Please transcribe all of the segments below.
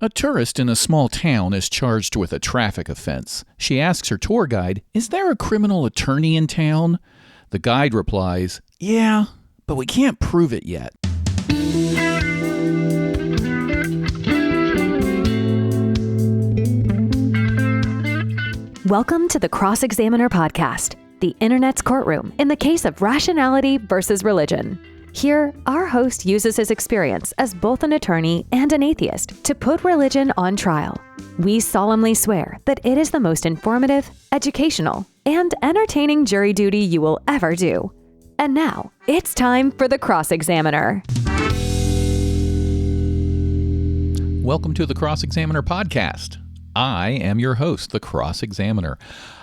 A tourist in a small town is charged with a traffic offense. She asks her tour guide, "Is there a criminal attorney in town?" The guide replies, "Yeah, but we can't prove it yet." Welcome to the Cross-Examiner podcast, the internet's courtroom in the case of rationality versus religion. Here, our host uses his experience as both an attorney and an atheist to put religion on trial. We solemnly swear that it is the most informative, educational, and entertaining jury duty you will ever do. And now, it's time for the Cross-Examiner. Welcome to the Cross-Examiner podcast. I am your host, the Cross-Examiner.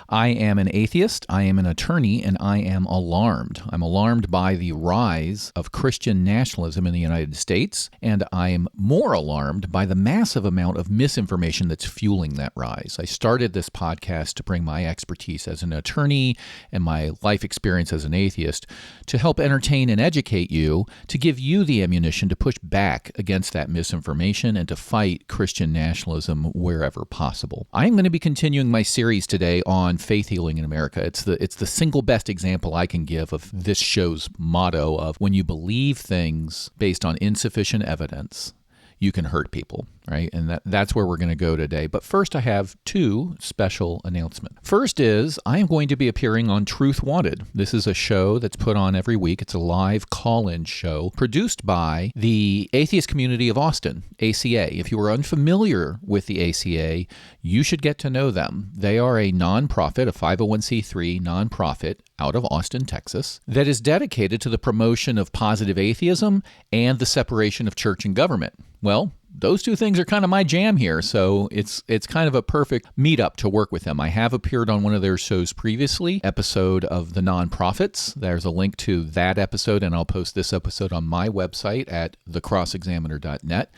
I am an atheist, I am an attorney, and I am alarmed. I'm alarmed by the rise of Christian nationalism in the United States, and I am more alarmed by the massive amount of misinformation that's fueling that rise. I started this podcast to bring my expertise as an attorney and my life experience as an atheist to help entertain and educate you, to give you the ammunition to push back against that misinformation and to fight Christian nationalism wherever possible. I'm going to be continuing my series today on faith healing in America. It's the single best example I can give of this show's motto of when you believe things based on insufficient evidence, you can hurt people, right? And that's where we're going to go today. But first, I have two special announcements. First is I am going to be appearing on Truth Wanted. This is a show that's put on every week. It's a live call-in show produced by the Atheist Community of Austin, ACA. If you are unfamiliar with the ACA, you should get to know them. They are a nonprofit, a 501c3 nonprofit out of Austin, Texas, that is dedicated to the promotion of positive atheism and the separation of church and government. Well, those two things are kind of my jam here, so it's kind of a perfect meetup to work with them. I have appeared on one of their shows previously, episode of The Nonprofits. There's a link to that episode, and I'll post this episode on my website at thecrossexaminer.net.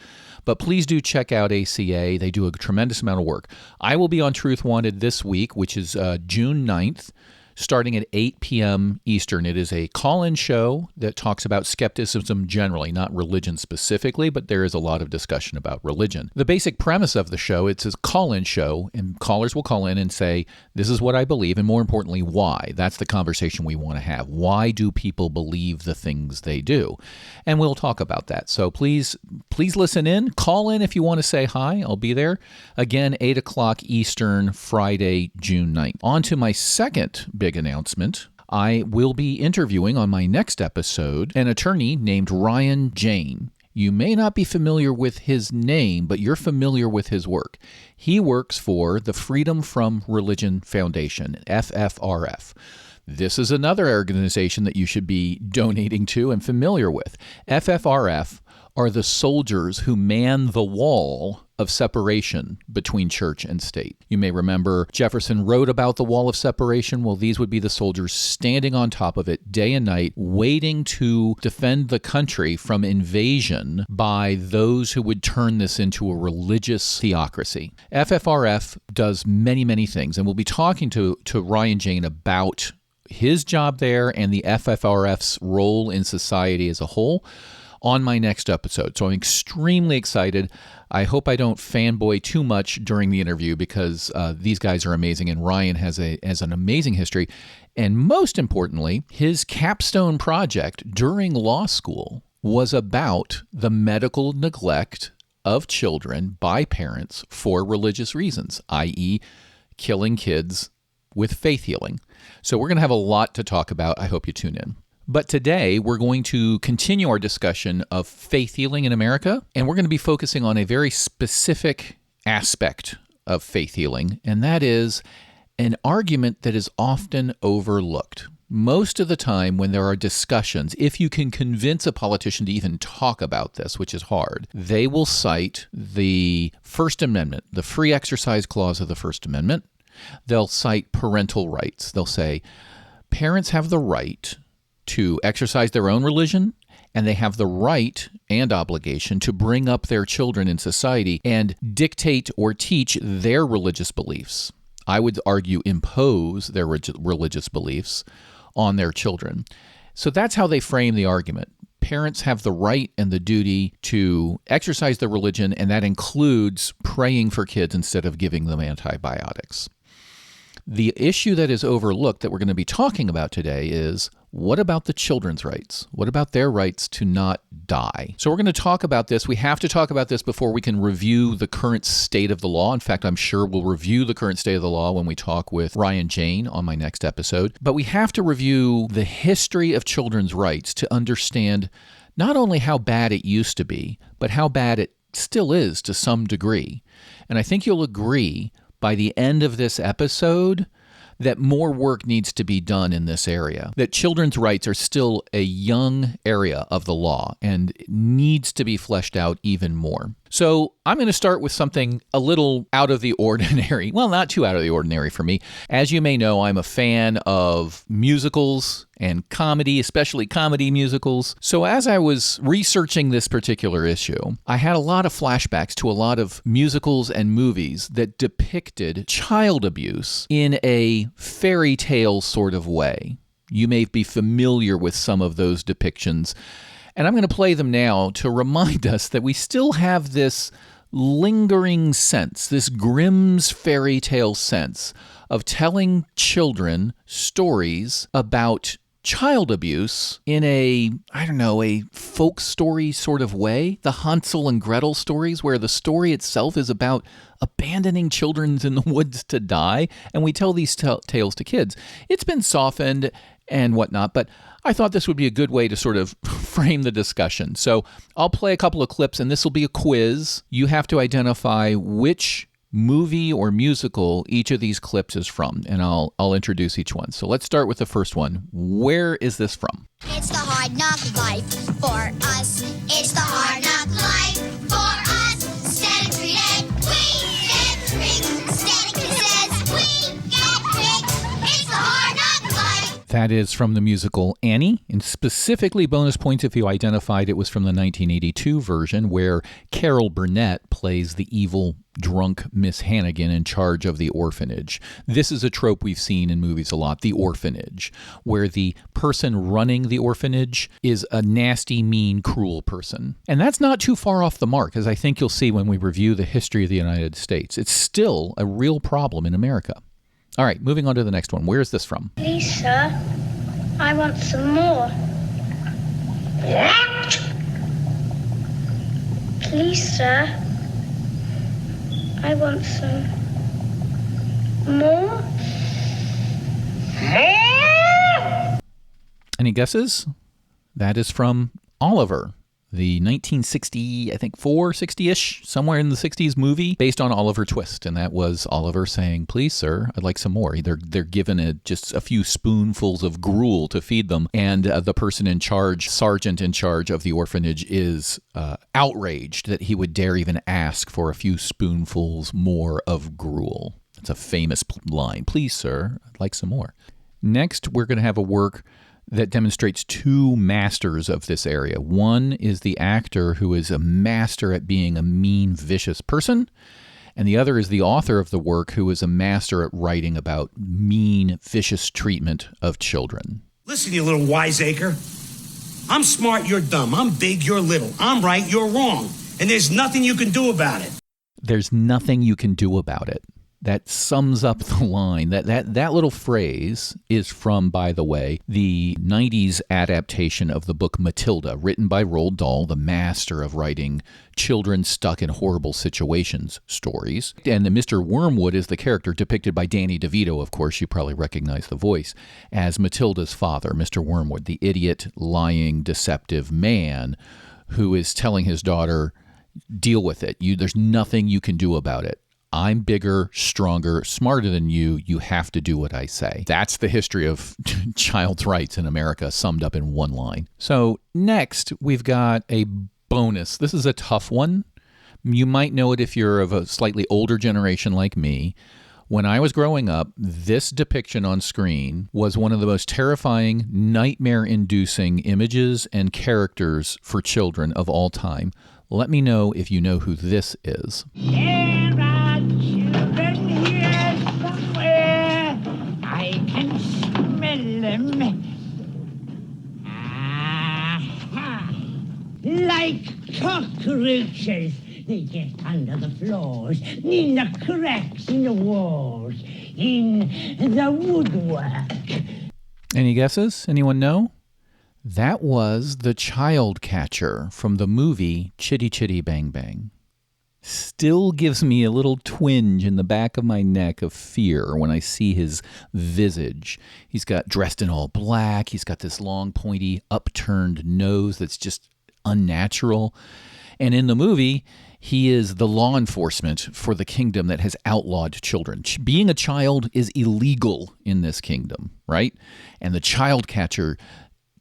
But please do check out ACA. They do a tremendous amount of work. I will be on Truth Wanted this week, which is June 9th. Starting at 8 p.m. Eastern. It is a call-in show that talks about skepticism generally, not religion specifically, but there is a lot of discussion about religion. The basic premise of the show, it's a call-in show, and callers will call in and say, this is what I believe, and more importantly, why. That's the conversation we want to have. Why do people believe the things they do? And we'll talk about that. So please listen in. Call in if you want to say hi. I'll be there. Again, 8 o'clock Eastern, Friday, June 9th. On to my second big announcement. I will be interviewing on my next episode an attorney named Ryan Jane. You may not be familiar with his name, but you're familiar with his work. He works for the Freedom from Religion Foundation, FFRF. This is another organization that you should be donating to and familiar with. FFRF are the soldiers who man the wall of separation between church and state. You may remember Jefferson wrote about the wall of separation. Well, these would be the soldiers standing on top of it day and night, waiting to defend the country from invasion by those who would turn this into a religious theocracy. FFRF does many, many things, and we'll be talking to Ryan Jane about his job there and the FFRF's role in society as a whole on my next episode. So I'm extremely excited. I hope I don't fanboy too much during the interview because these guys are amazing, and Ryan has an amazing history. And most importantly, his capstone project during law school was about the medical neglect of children by parents for religious reasons, i.e. killing kids with faith healing. So we're going to have a lot to talk about. I hope you tune in. But today, we're going to continue our discussion of faith healing in America, and we're going to be focusing on a very specific aspect of faith healing, and that is an argument that is often overlooked. Most of the time when there are discussions, if you can convince a politician to even talk about this, which is hard, they will cite the First Amendment, the free exercise clause of the First Amendment. They'll cite parental rights. They'll say, parents have the right to exercise their own religion, and they have the right and obligation to bring up their children in society and dictate or teach their religious beliefs. I would argue impose their religious beliefs on their children. So that's how they frame the argument. parents have the right and the duty to exercise their religion, and that includes praying for kids instead of giving them antibiotics. The issue that is overlooked that we're going to be talking about today is, what about the children's rights? What about their rights to not die? So we're going to talk about this. We have to talk about this before we can review the current state of the law. In fact, I'm sure we'll review the current state of the law when we talk with Ryan Jane on my next episode. But we have to review the history of children's rights to understand not only how bad it used to be, but how bad it still is to some degree. And I think you'll agree by the end of this episode that more work needs to be done in this area, that children's rights are still a young area of the law and needs to be fleshed out even more. So I'm going to start with something a little out of the ordinary. Well, not too out of the ordinary for me. As you may know, I'm a fan of musicals and comedy, especially comedy musicals. So as I was researching this particular issue, I had a lot of flashbacks to a lot of musicals and movies that depicted child abuse in a fairy tale sort of way. You may be familiar with some of those depictions. And I'm going to play them now to remind us that we still have this lingering sense, this Grimm's fairy tale sense of telling children stories about child abuse in a folk story sort of way. The Hansel and Gretel stories, where the story itself is about abandoning children in the woods to die, and we tell these tales to kids. It's been softened and whatnot, but I thought this would be a good way to sort of frame the discussion. So I'll play a couple of clips, and this will be a quiz. You have to identify which movie or musical each of these clips is from, and I'll introduce each one. So let's start with the first one. Where is this from? It's the hard knock life for us. It's the hard knock life for us. Static treated, we get tricked. Static says we get tricked. It's the hard knock life. That is from the musical Annie, and specifically bonus points if you identified it was from the 1982 version, where Carol Burnett plays the evil drunk Miss Hannigan in charge of the orphanage. This is a trope we've seen in movies a lot, the orphanage, where the person running the orphanage is a nasty, mean, cruel person. And that's not too far off the mark, as I think you'll see when we review the history of the United States. It's still a real problem in America. All right, moving on to the next one. Where is this from? Please, sir, I want some more. What? Please, sir, I want some more. More? Any guesses? That is from Oliver, the 1960, I think 60-ish, somewhere in the 60s movie based on Oliver Twist. And that was Oliver saying, please, sir, I'd like some more. They're given just a few spoonfuls of gruel to feed them. And the person in charge, sergeant in charge of the orphanage, is outraged that he would dare even ask for a few spoonfuls more of gruel. It's a famous line. Please, sir, I'd like some more. Next, we're going to have a work that demonstrates two masters of this area. One is the actor who is a master at being a mean, vicious person, and the other is the author of the work who is a master at writing about mean, vicious treatment of children. Listen, you little wiseacre. I'm smart, you're dumb. I'm big, you're little. I'm right, you're wrong. And there's nothing you can do about it. There's nothing you can do about it. That sums up the line. That little phrase is from, by the way, the 90s adaptation of the book Matilda, written by Roald Dahl, the master of writing children stuck in horrible situations stories. And the Mr. Wormwood is the character depicted by Danny DeVito, of course, you probably recognize the voice, as Matilda's father, Mr. Wormwood, the idiot, lying, deceptive man who is telling his daughter, deal with it. There's nothing you can do about it. I'm bigger, stronger, smarter than you. You have to do what I say. That's the history of child's rights in America summed up in one line. So next, we've got a bonus. This is a tough one. You might know it if you're of a slightly older generation like me. When I was growing up, this depiction on screen was one of the most terrifying, nightmare-inducing images and characters for children of all time. Let me know if you know who this is. There are children here somewhere. I can smell them. Aha! cockroaches. They get under the floors, in the cracks in the walls, in the woodwork. Any guesses? Anyone know? That was the child catcher from the movie Chitty Chitty Bang Bang. Still gives me a little twinge in the back of my neck of fear when I see his visage. He's got dressed in all black. He's got this long, pointy, upturned nose that's just unnatural. And in the movie, he is the law enforcement for the kingdom that has outlawed children. Being a child is illegal in this kingdom, right? And the child catcher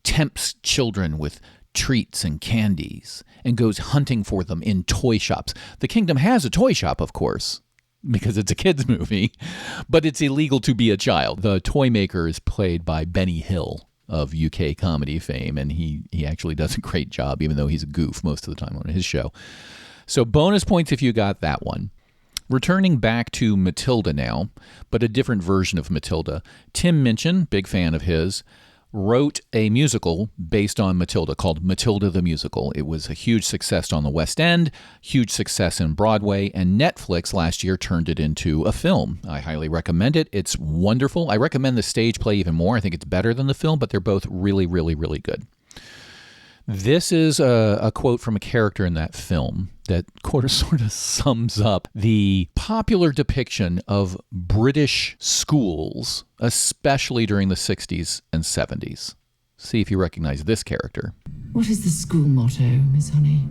tempts children with treats and candies and goes hunting for them in toy shops. The kingdom has a toy shop, of course, because it's a kids' movie, but it's illegal to be a child. The toy maker is played by Benny Hill of UK comedy fame, and he actually does a great job, even though he's a goof most of the time on his show. So bonus points if you got that one. Returning back to Matilda now, but a different version of Matilda. Tim Minchin, big fan of his, wrote a musical based on Matilda called Matilda the Musical. It was a huge success on the West End, huge success in Broadway, and Netflix last year turned it into a film. I highly recommend it. It's wonderful. I recommend the stage play even more. I think it's better than the film, but they're both really, really, really good. This is a quote from a character in that film that sort of sums up the popular depiction of British schools, especially during the 60s and 70s. See if you recognize this character. What is the school motto, Miss Honey?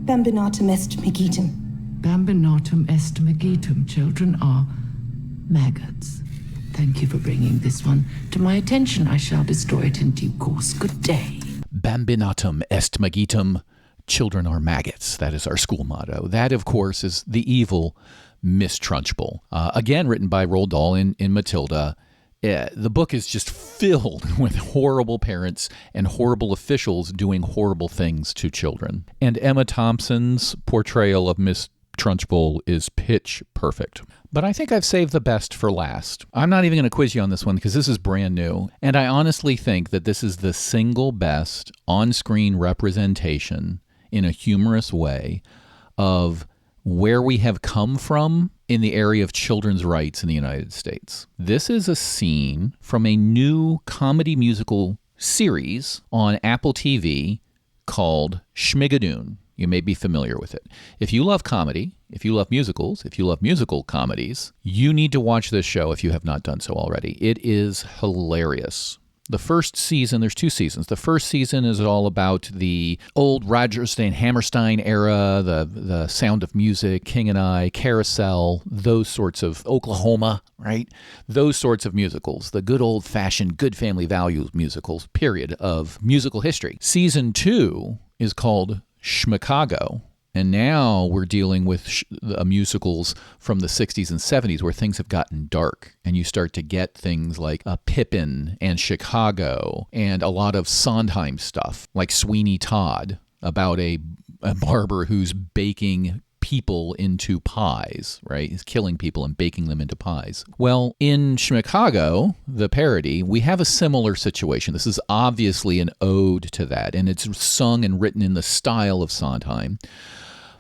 Bambinatum est megitum. Bambinatum est megitum. Children are maggots. Thank you for bringing this one to my attention. I shall destroy it in due course. Good day. Bambinatum est megitum. Children are maggots. That is our school motto. That, of course, is the evil Miss Trunchbull. Again, written by Roald Dahl in Matilda. The book is just filled with horrible parents and horrible officials doing horrible things to children. And Emma Thompson's portrayal of Miss Trunchbull is pitch perfect. But I think I've saved the best for last. I'm not even going to quiz you on this one because this is brand new. And I honestly think that this is the single best on-screen representation in a humorous way of where we have come from in the area of children's rights in the United States. This is a scene from a new comedy musical series on Apple TV called Schmigadoon. You may be familiar with it. If you love comedy, if you love musicals, if you love musical comedies, you need to watch this show if you have not done so already. It is hilarious. The first season, there's 2 seasons. The first season is all about the old Rodgers and Hammerstein era, the Sound of Music, King and I, Carousel, those sorts of Oklahoma, right? Those sorts of musicals, the good old-fashioned, good family values musicals, period, of musical history. Season 2 is called Schmicago. And now we're dealing with musicals from the 60s and 70s where things have gotten dark. And you start to get things like Pippin and Chicago and a lot of Sondheim stuff like Sweeney Todd about a barber who's baking people into pies, right? He's killing people and baking them into pies. Well, in Schmicago, the parody, we have a similar situation. This is obviously an ode to that, and it's sung and written in the style of Sondheim.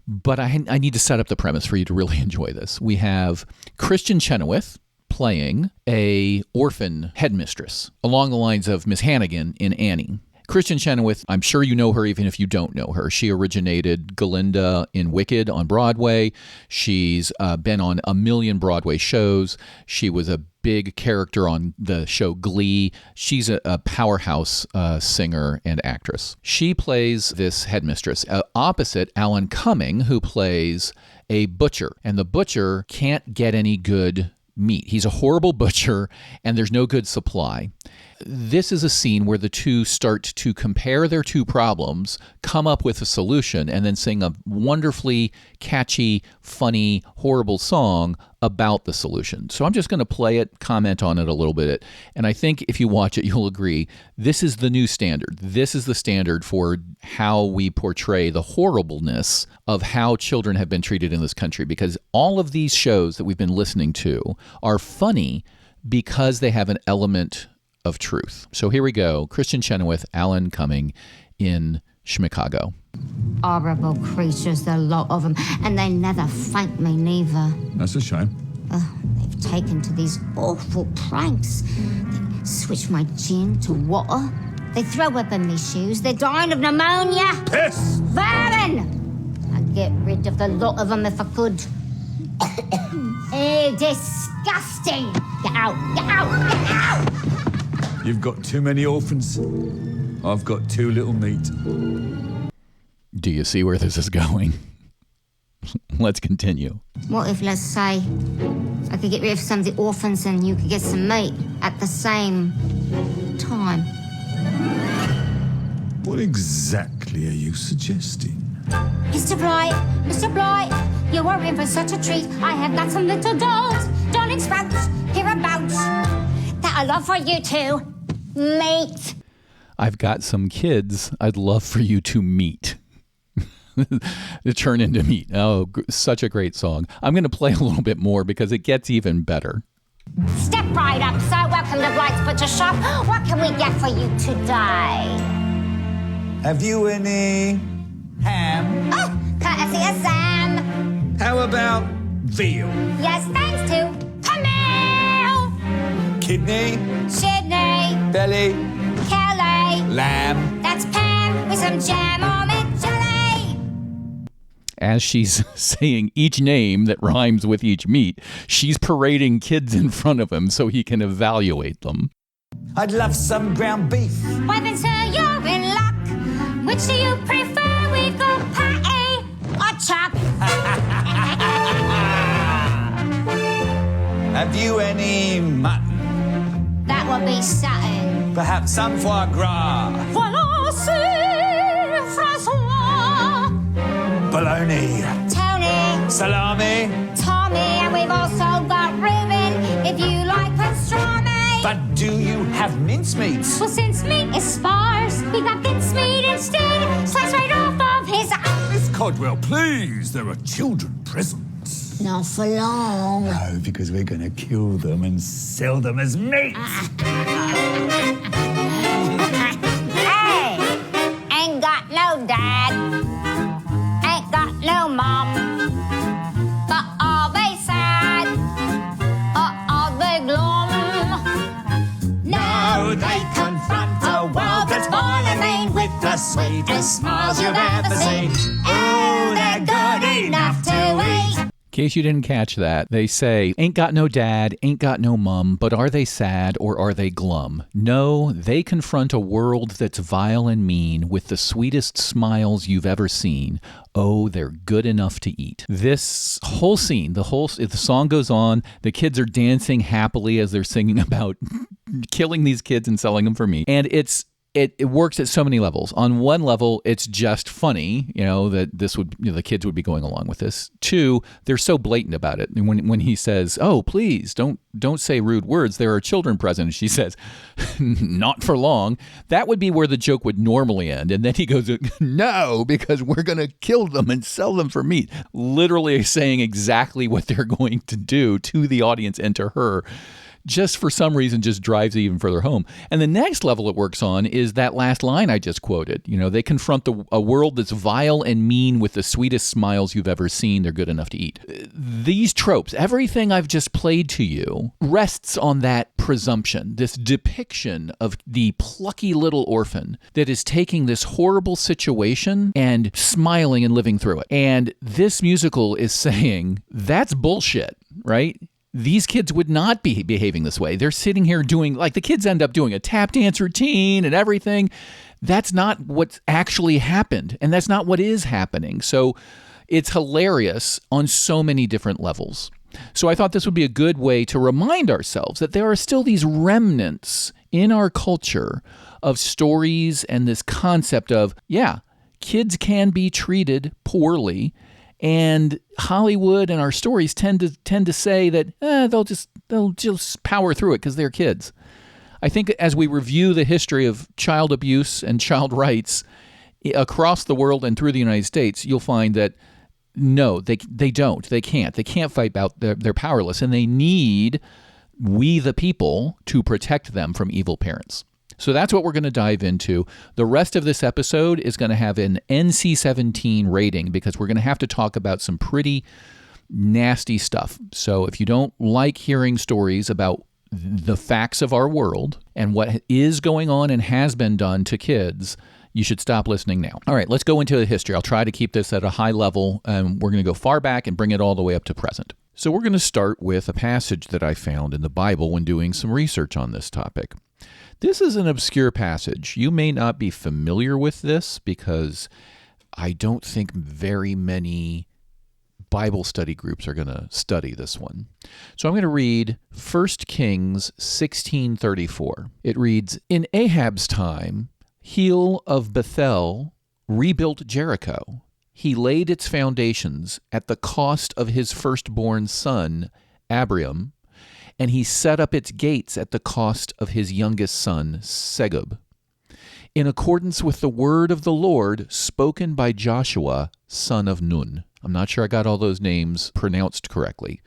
But I need to set up the premise for you to really enjoy this. We have Christian Chenoweth playing a orphan headmistress along the lines of Miss Hannigan in Annie. Christian Chenoweth, I'm sure you know her even if you don't know her. She originated Glinda in Wicked on Broadway. She's been on a million Broadway shows. She was a big character on the show Glee. She's a powerhouse singer and actress. She plays this headmistress opposite Alan Cumming, who plays a butcher. And the butcher can't get any good meat. He's a horrible butcher, and there's no good supply. This is a scene where the two start to compare their two problems, come up with a solution, and then sing a wonderfully catchy, funny, horrible song about the solution. So I'm just going to play it, comment on it a little bit, and I think if you watch it, you'll agree this is the new standard. This is the standard for how we portray the horribleness of how children have been treated in this country, because all of these shows that we've been listening to are funny because they have an element of truth. So here we go. Christian Chenoweth, Alan Cumming in Schmicago. Horrible creatures, the lot of them, and they never thank me neither. That's a shame. They've taken to these awful pranks. They switch my gin to water. They throw up in me shoes. They're dying of pneumonia. Piss! Vermin! I'd get rid of the lot of them if I could. Disgusting! Get out! Get out! Get out! You've got too many orphans. I've got too little meat. Do you see where this is going? Let's continue. What if, let's say, I could get rid of some of the orphans and you could get some meat at the same time? What exactly are you suggesting? Mr. Blight, you are in for such a treat. I have got some little dolls, darling sprouts, hereabouts, that I love for you to meet. I've got some kids I'd love for you to meet. To turn into meat. Oh, such a great song. I'm going to play a little bit more because it gets even better. Step right up, sir. Welcome to Blight's Butcher Shop. What can we get for you today? Have you any ham? Oh, courtesy of Sam. How about veal? Yes, thanks to Camille. Kidney? Sydney. Belly? Kelly. Lamb? That's Pam with some jam on it, jelly. As she's saying each name that rhymes with each meat, she's parading kids in front of him so he can evaluate them. I'd love some ground beef. Why then, sir, you're in luck. Which do you prefer? We've got patty or chuck. Have you any mutton? That would be satin. Perhaps some foie gras? Voilà, c'est Francois. Bologna? Tony. Salami? Tommy. And we've also got Reuben, if you like pastrami. But do you have mincemeats? Well, since meat is sparse, we got mincemeat instead. Slice right off of his arm. Miss Codwell, please. There are children present. Not for long. No, because we're going to kill them and sell them as meat. Hey, ain't got no dad, ain't got no mom, but are they sad or are they glum? No, they confront a world that's born and made with the sweetest smiles you've ever seen. Oh, they're good enough to eat. In case you didn't catch that, they say, ain't got no dad, ain't got no mum, but are they sad or are they glum? No, they confront a world that's vile and mean with the sweetest smiles you've ever seen. Oh, they're good enough to eat. This whole scene, the song goes on, the kids are dancing happily as they're singing about killing these kids and selling them for meat. And it works at so many levels. On one level, it's just funny, that this would, the kids would be going along with this. Two, they're so blatant about it. And when he says, "Oh, please don't say rude words. There are children present," and she says, "Not for long." That would be where the joke would normally end. And then he goes, "No, because we're going to kill them and sell them for meat." Literally saying exactly what they're going to do to the audience and to her. Just for some reason, just drives it even further home. And the next level it works on is that last line I just quoted. They confront a world that's vile and mean with the sweetest smiles you've ever seen. They're good enough to eat. These tropes, everything I've just played to you, rests on that presumption, this depiction of the plucky little orphan that is taking this horrible situation and smiling and living through it. And this musical is saying, that's bullshit, right? These kids would not be behaving this way. They're sitting here doing, like the kids end up doing a tap dance routine and everything. That's not what's actually happened. And that's not what is happening. So it's hilarious on so many different levels. So I thought this would be a good way to remind ourselves that there are still these remnants in our culture of stories and this concept of, kids can be treated poorly. And Hollywood and our stories tend to say that they'll just power through it because they're kids. I think as we review the history of child abuse and child rights across the world and through the United States, you'll find that no, they don't. They can't fight out. They're powerless, and they need we the people to protect them from evil parents. So that's what we're going to dive into. The rest of this episode is going to have an NC-17 rating because we're going to have to talk about some pretty nasty stuff. So if you don't like hearing stories about the facts of our world and what is going on and has been done to kids, you should stop listening now. All right, let's go into the history. I'll try to keep this at a high level, and we're going to go far back and bring it all the way up to present. So we're going to start with a passage that I found in the Bible when doing some research on this topic. This is an obscure passage. You may not be familiar with this because I don't think very many Bible study groups are going to study this one. So I'm going to read 1 Kings 16:34. It reads, "In Ahab's time, Hiel of Bethel rebuilt Jericho. He laid its foundations at the cost of his firstborn son, Abiram, and he set up its gates at the cost of his youngest son, Segub, in accordance with the word of the Lord spoken by Joshua, son of Nun." I'm not sure I got all those names pronounced correctly.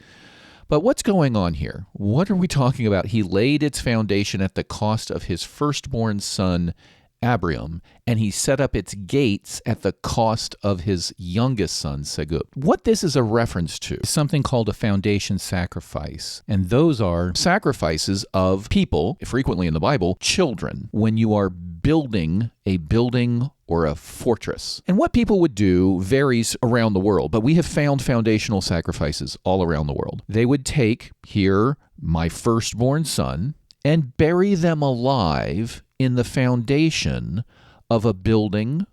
But what's going on here? What are we talking about? He laid its foundation at the cost of his firstborn son, Abiram, and he set up its gates at the cost of his youngest son, Segub. What this is a reference to is something called a foundation sacrifice. And those are sacrifices of people, frequently in the Bible, children, when you are building a building or a fortress. And what people would do varies around the world, but we have found foundational sacrifices all around the world. They would take, here, my firstborn son, and bury them alive in the foundation of a building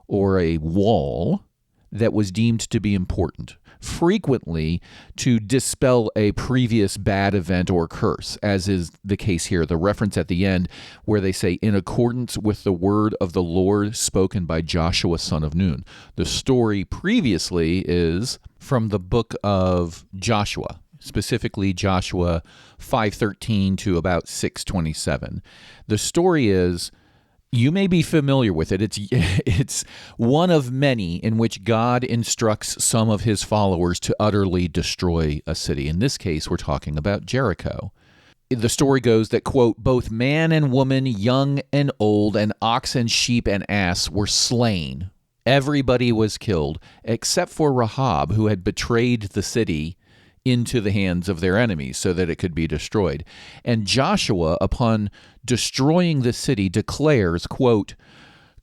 or a wall that was deemed to be important, frequently to dispel a previous bad event or curse, as is the case here. The reference at the end where they say, in accordance with the word of the Lord spoken by Joshua, son of Nun. The story previously is from the book of Joshua, specifically Joshua 5:13 to about 6:27. The story is, you may be familiar with it. It's one of many in which God instructs some of his followers to utterly destroy a city. In this case, we're talking about Jericho. The story goes that, quote, "both man and woman, young and old, and ox and sheep and ass were slain. Everybody was killed, except for Rahab, who had betrayed the city into the hands of their enemies so that it could be destroyed. And Joshua, upon destroying the city, declares, quote,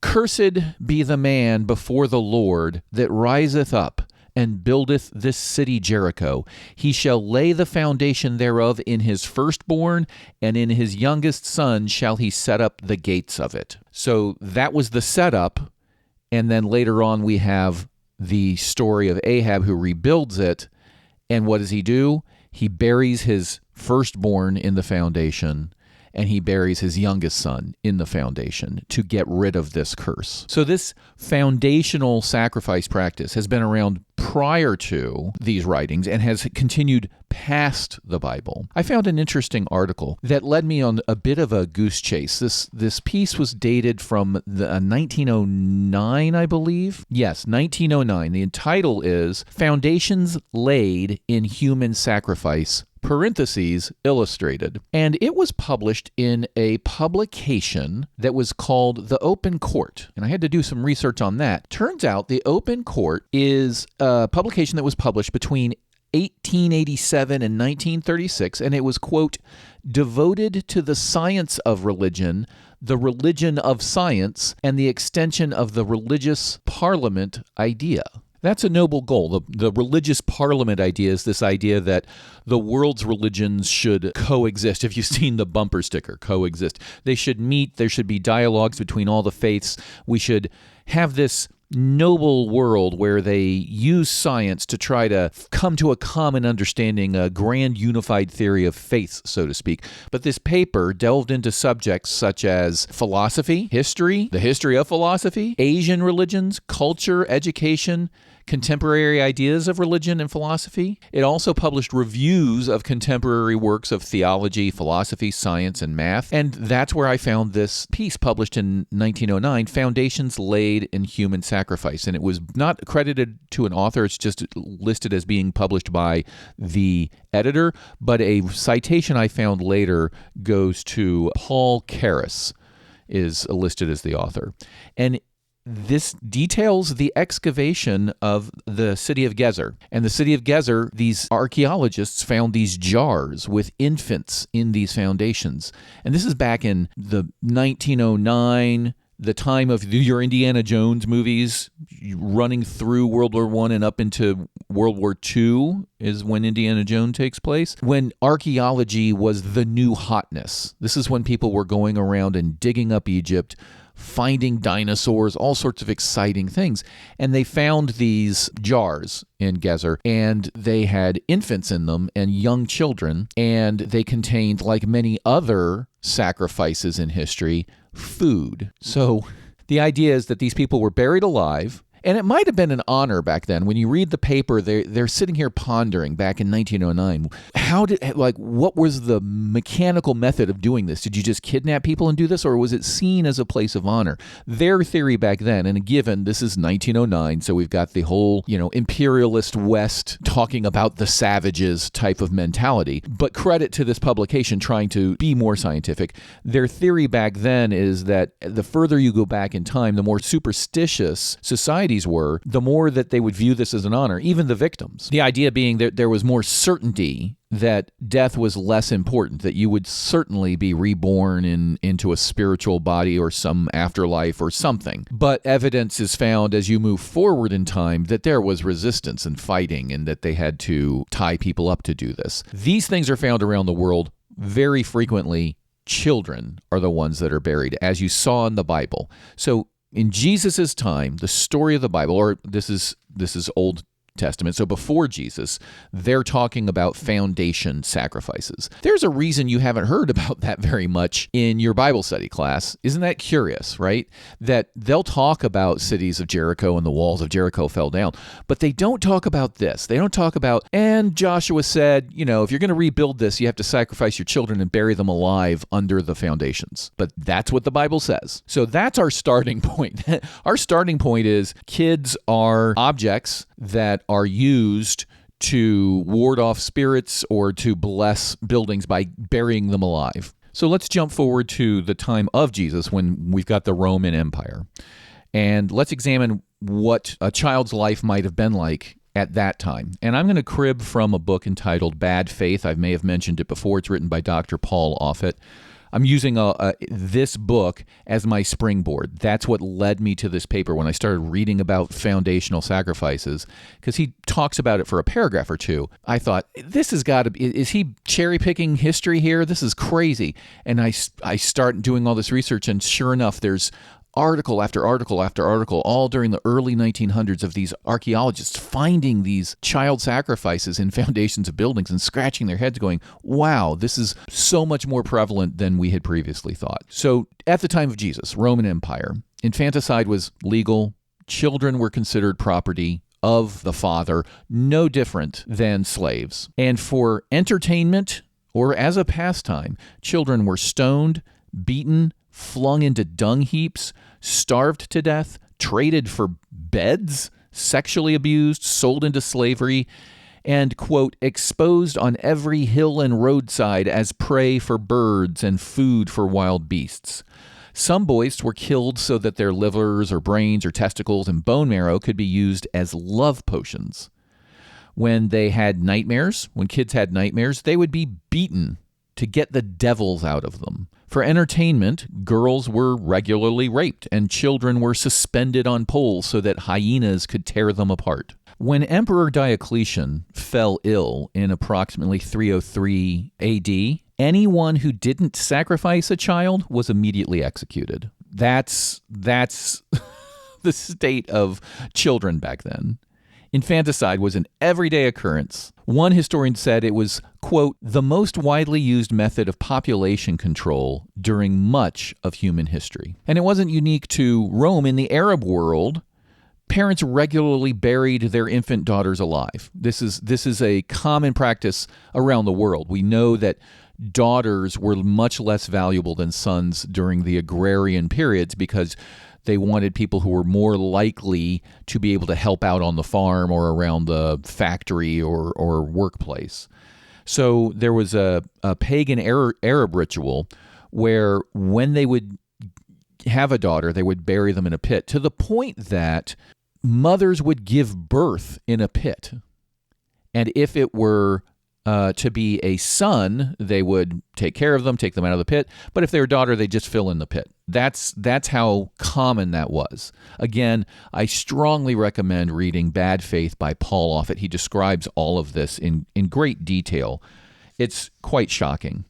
"Cursed be the man before the Lord that riseth up and buildeth this city Jericho. He shall lay the foundation thereof in his firstborn, and in his youngest son shall he set up the gates of it." So that was the setup. And then later on we have the story of Ahab who rebuilds it. And what does he do? He buries his firstborn in the foundation, and he buries his youngest son in the foundation to get rid of this curse. So this foundational sacrifice practice has been around prior to these writings and has continued past the Bible. I found an interesting article that led me on a bit of a goose chase. This piece was dated from 1909, I believe. Yes, 1909. The title is "Foundations Laid in Human Sacrifice, parentheses, illustrated." And it was published in a publication that was called The Open Court. And I had to do some research on that. Turns out The Open Court is a publication that was published between 1887 and 1936, and it was, quote, "devoted to the science of religion, the religion of science, and the extension of the religious parliament idea." That's a noble goal. The religious parliament idea is this idea that the world's religions should coexist. If you've seen the bumper sticker, coexist. They should meet. There should be dialogues between all the faiths. We should have this noble world where they use science to try to come to a common understanding, a grand unified theory of faith, so to speak. But this paper delved into subjects such as philosophy, history, the history of philosophy, Asian religions, culture, education, contemporary ideas of religion and philosophy. It also published reviews of contemporary works of theology, philosophy, science, and math. And that's where I found this piece published in 1909, Foundations Laid in Human Sacrifice. And it was not credited to an author. It's just listed as being published by the editor. But a citation I found later goes to Paul Karras, is listed as the author. And this details the excavation of the city of Gezer. And the city of Gezer, these archaeologists found these jars with infants in these foundations. And this is back in the 1909, the time of your Indiana Jones movies, running through World War I and up into World War II is when Indiana Jones takes place, when archaeology was the new hotness. This is when people were going around and digging up Egypt, finding dinosaurs, all sorts of exciting things. And they found these jars in Gezer, and they had infants in them and young children, and they contained, like many other sacrifices in history, food. So the idea is that these people were buried alive, and it might have been an honor back then. When you read the paper, they're sitting here pondering back in 1909, what was the mechanical method of doing this? Did you just kidnap people and do this, or was it seen as a place of honor? Their theory back then, and given this is 1909, so we've got the whole, imperialist West talking about the savages type of mentality, but credit to this publication trying to be more scientific. Their theory back then is that the further you go back in time, the more superstitious society were, the more that they would view this as an honor, even the victims. The idea being that there was more certainty that death was less important, that you would certainly be reborn into a spiritual body or some afterlife or something. But evidence is found as you move forward in time that there was resistance and fighting, and that they had to tie people up to do this. These things are found around the world very frequently. Children are the ones that are buried, as you saw in the Bible. So in Jesus' time, the story of the Bible, or this is Old Testament, so before Jesus, they're talking about foundation sacrifices. There's a reason you haven't heard about that very much in your Bible study class. Isn't that curious, right? That they'll talk about cities of Jericho and the walls of Jericho fell down, but they don't talk about this. They don't talk about, and Joshua said, if you're going to rebuild this, you have to sacrifice your children and bury them alive under the foundations. But that's what the Bible says. So that's our starting point. Our starting point is kids are objects that are used to ward off spirits or to bless buildings by burying them alive. So let's jump forward to the time of Jesus when we've got the Roman Empire. And let's examine what a child's life might have been like at that time. And I'm going to crib from a book entitled Bad Faith. I may have mentioned it before. It's written by Dr. Paul Offit. I'm using this book as my springboard. That's what led me to this paper when I started reading about foundational sacrifices, because he talks about it for a paragraph or two. I thought, this has got to be, is he cherry-picking history here? This is crazy. And I start doing all this research, and sure enough, there's article after article after article, all during the early 1900s, of these archaeologists finding these child sacrifices in foundations of buildings and scratching their heads going, wow, this is so much more prevalent than we had previously thought. So at the time of Jesus, Roman Empire, infanticide was legal. Children were considered property of the father, no different than slaves. And for entertainment or as a pastime, children were stoned, beaten, flung into dung heaps, starved to death, traded for beds, sexually abused, sold into slavery, and, quote, exposed on every hill and roadside as prey for birds and food for wild beasts. Some boys were killed so that their livers or brains or testicles and bone marrow could be used as love potions. When kids had nightmares, they would be beaten to get the devils out of them. For entertainment, girls were regularly raped and children were suspended on poles so that hyenas could tear them apart. When Emperor Diocletian fell ill in approximately 303 AD, anyone who didn't sacrifice a child was immediately executed. That's the state of children back then. Infanticide was an everyday occurrence. One historian said it was, quote, the most widely used method of population control during much of human history. And it wasn't unique to Rome. In the Arab world, parents regularly buried their infant daughters alive. This is a common practice around the world. We know that daughters were much less valuable than sons during the agrarian periods because they wanted people who were more likely to be able to help out on the farm or around the factory or workplace. So there was a pagan Arab ritual where when they would have a daughter, they would bury them in a pit, to the point that mothers would give birth in a pit. And if it were to be a son, they would take care of them, take them out of the pit. But if they were a daughter, they'd just fill in the pit. That's how common that was. Again, I strongly recommend reading Bad Faith by Paul Offit. He describes all of this in great detail. It's quite shocking.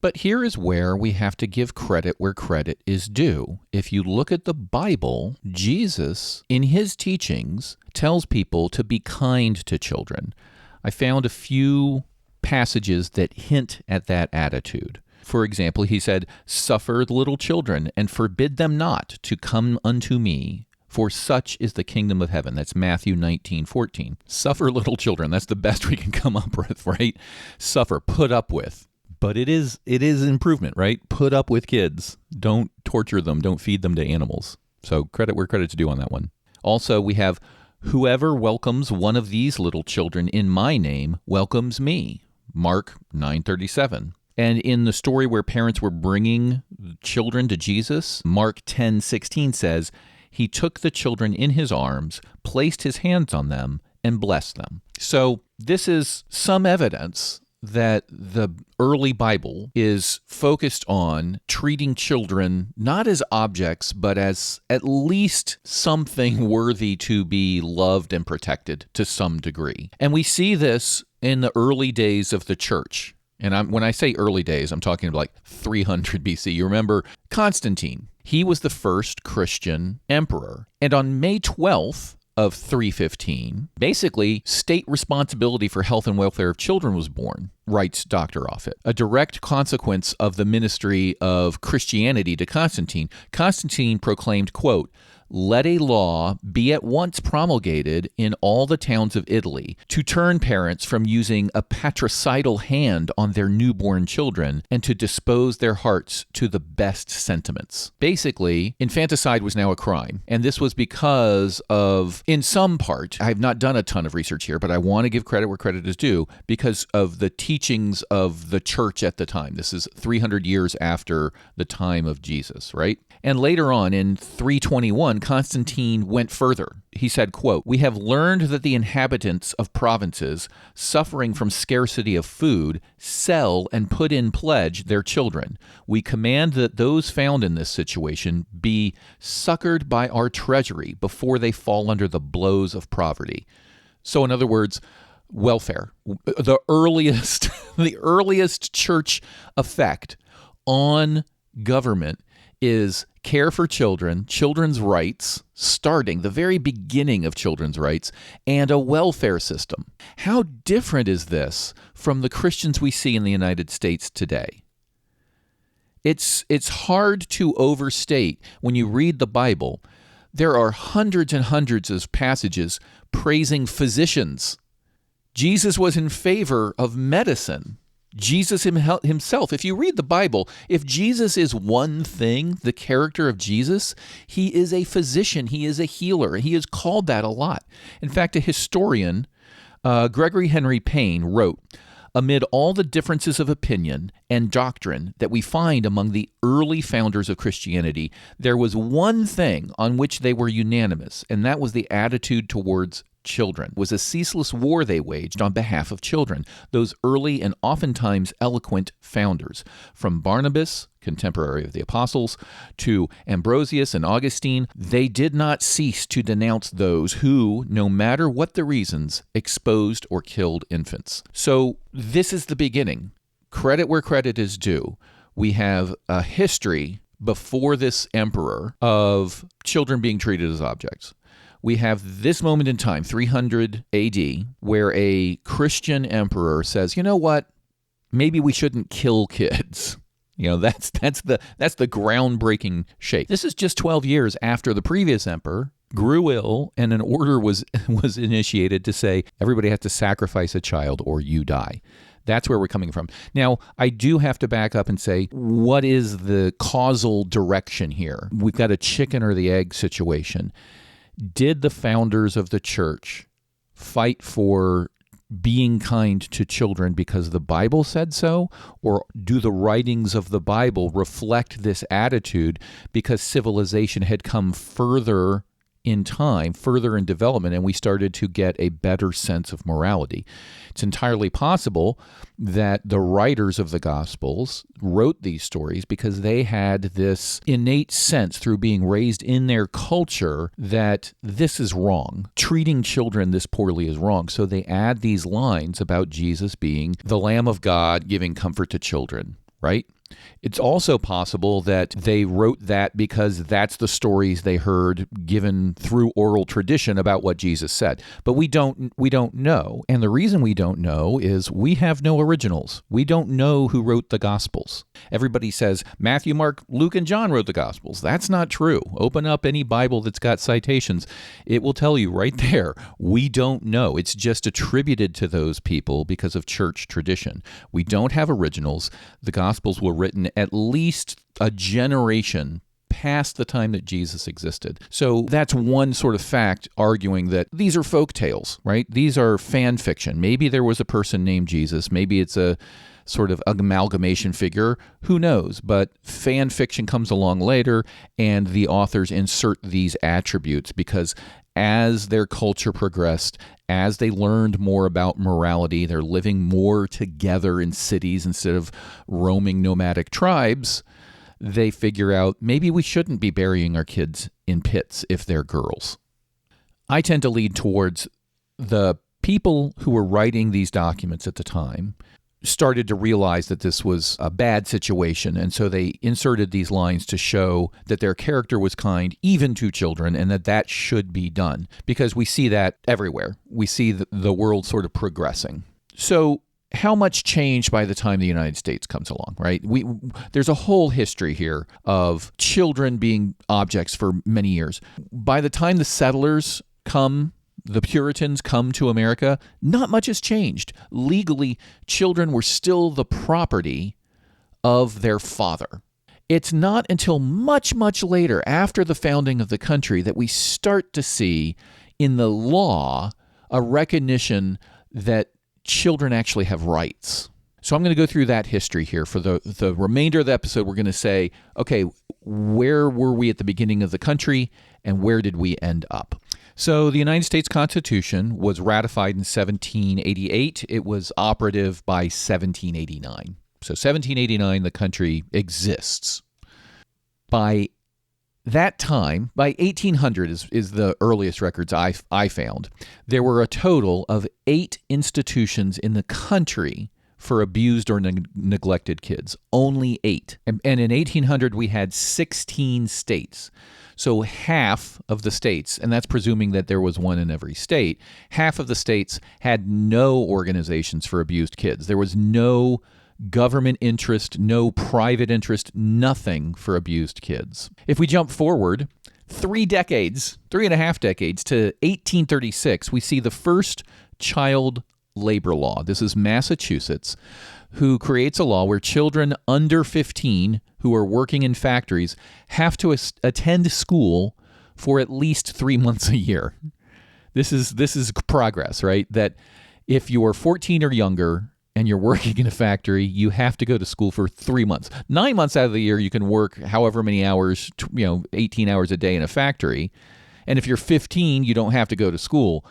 But here is where we have to give credit where credit is due. If you look at the Bible, Jesus, in his teachings, tells people to be kind to children. I found a few passages that hint at that attitude. For example, he said, "Suffer the little children, and forbid them not to come unto me, for such is the kingdom of heaven." That's Matthew 19:14. Suffer little children. That's the best we can come up with, right? Suffer, put up with. But it is improvement, right? Put up with kids. Don't torture them. Don't feed them to animals. So credit where credit's due on that one. Also, we have, "Whoever welcomes one of these little children in my name welcomes me." Mark 9:37. And in the story where parents were bringing children to Jesus, Mark 10:16 says, "He took the children in his arms, placed his hands on them, and blessed them." So this is some evidence that the early Bible is focused on treating children not as objects, but as at least something worthy to be loved and protected to some degree. And we see this in the early days of the church. And when I say early days, I'm talking about like 300 BC. You remember Constantine. He was the first Christian emperor. And on May 12th, of 315, basically, state responsibility for health and welfare of children was born, writes Dr. Offit. A direct consequence of the ministry of Christianity to Constantine. Constantine proclaimed, quote, "Let a law be at once promulgated in all the towns of Italy to turn parents from using a patricidal hand on their newborn children and to dispose their hearts to the best sentiments." Basically, infanticide was now a crime. And this was because of, in some part, I have not done a ton of research here, but I want to give credit where credit is due, because of the teachings of the church at the time. This is 300 years after the time of Jesus, right? And later on, in 321, Constantine went further. He said, quote, "We have learned that the inhabitants of provinces suffering from scarcity of food sell and put in pledge their children. We command that those found in this situation be succored by our treasury before they fall under the blows of poverty." So in other words, welfare, the earliest church effect on government is care for children, children's rights, starting the very beginning of children's rights, and a welfare system. How different is this from the Christians we see in the United States today? It's hard to overstate. When you read the Bible, there are hundreds and hundreds of passages praising physicians. Jesus was in favor of medicine. Jesus himself, if you read the Bible, if Jesus is one thing, the character of Jesus, he is a physician, he is a healer. He is called that a lot. In fact, a historian, Gregory Henry Payne, wrote, "Amid all the differences of opinion and doctrine that we find among the early founders of Christianity, there was one thing on which they were unanimous, and that was the attitude towards children. It was a ceaseless war they waged on behalf of children, those early and oftentimes eloquent founders. From Barnabas, contemporary of the apostles, to Ambrosius and Augustine, they did not cease to denounce those who, no matter what the reasons, exposed or killed infants." So this is the beginning. Credit where credit is due. We have a history before this emperor of children being treated as objects. We have this moment in time, 300 AD, where a Christian emperor says, "You know what? Maybe we shouldn't kill kids." You know, that's the groundbreaking shake. This is just 12 years after the previous emperor grew ill, and an order was initiated to say everybody has to sacrifice a child or you die. That's where we're coming from. Now, I do have to back up and say, what is the causal direction here? We've got a chicken or the egg situation. Did the founders of the church fight for being kind to children because the Bible said so? Or do the writings of the Bible reflect this attitude because civilization had come further in time, further in development, and we started to get a better sense of morality? It's entirely possible that the writers of the Gospels wrote these stories because they had this innate sense through being raised in their culture that this is wrong. Treating children this poorly is wrong. So they add these lines about Jesus being the Lamb of God giving comfort to children, right? It's also possible that they wrote that because that's the stories they heard given through oral tradition about what Jesus said. But we don't know. And the reason we don't know is we have no originals. We don't know who wrote the Gospels. Everybody says Matthew, Mark, Luke, and John wrote the Gospels. That's not true. Open up any Bible that's got citations. It will tell you right there, we don't know. It's just attributed to those people because of church tradition. We don't have originals. The Gospels were written at least a generation past the time that Jesus existed. So that's one sort of fact arguing that these are folk tales, right? These are fan fiction. Maybe there was a person named Jesus. Maybe it's a sort of amalgamation figure. Who knows? But fan fiction comes along later, and the authors insert these attributes because as their culture progressed, as they learned more about morality, they're living more together in cities instead of roaming nomadic tribes, they figure out maybe we shouldn't be burying our kids in pits if they're girls. I tend to lead towards the people who were writing these documents at the time started to realize that this was a bad situation, and so they inserted these lines to show that their character was kind even to children and that should be done, because we see that everywhere. We see the world sort of progressing. So how much changed by the time the United States comes along, right? There's a whole history here of children being objects for many years. By the time the settlers come, the Puritans come to America, not much has changed. Legally, children were still the property of their father. It's not until much, much later, after the founding of the country, that we start to see in the law a recognition that children actually have rights. So I'm going to go through that history here. For the remainder of the episode, we're going to say, okay, where were we at the beginning of the country and where did we end up? So the United States Constitution was ratified in 1788. It was operative by 1789. So 1789, the country exists. By that time, by 1800 is the earliest records I found, there were a total of 8 institutions in the country for abused or neglected kids. Only 8. And in 1800, we had 16 states. So half of the states, and that's presuming that there was one in every state, half of the states had no organizations for abused kids. There was no government interest, no private interest, nothing for abused kids. If we jump forward 3 and a half decades to 1836, we see the first child labor law. This is Massachusetts, who creates a law where children under 15 who are working in factories have to attend school for at least 3 months a year. This is progress, right? That if you are 14 or younger and you're working in a factory, you have to go to school for 3 months. 9 months out of the year, you can work however many hours, 18 hours a day in a factory. And if you're 15, you don't have to go to school.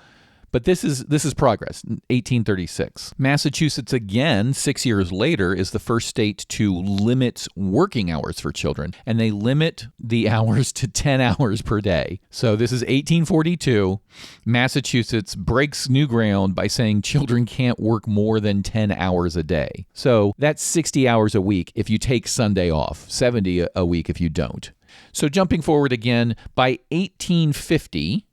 But this is progress, 1836. Massachusetts, again, 6 years later, is the first state to limit working hours for children, and they limit the hours to 10 hours per day. So this is 1842. Massachusetts breaks new ground by saying children can't work more than 10 hours a day. So that's 60 hours a week if you take Sunday off, 70 a week if you don't. So jumping forward again, by 1850,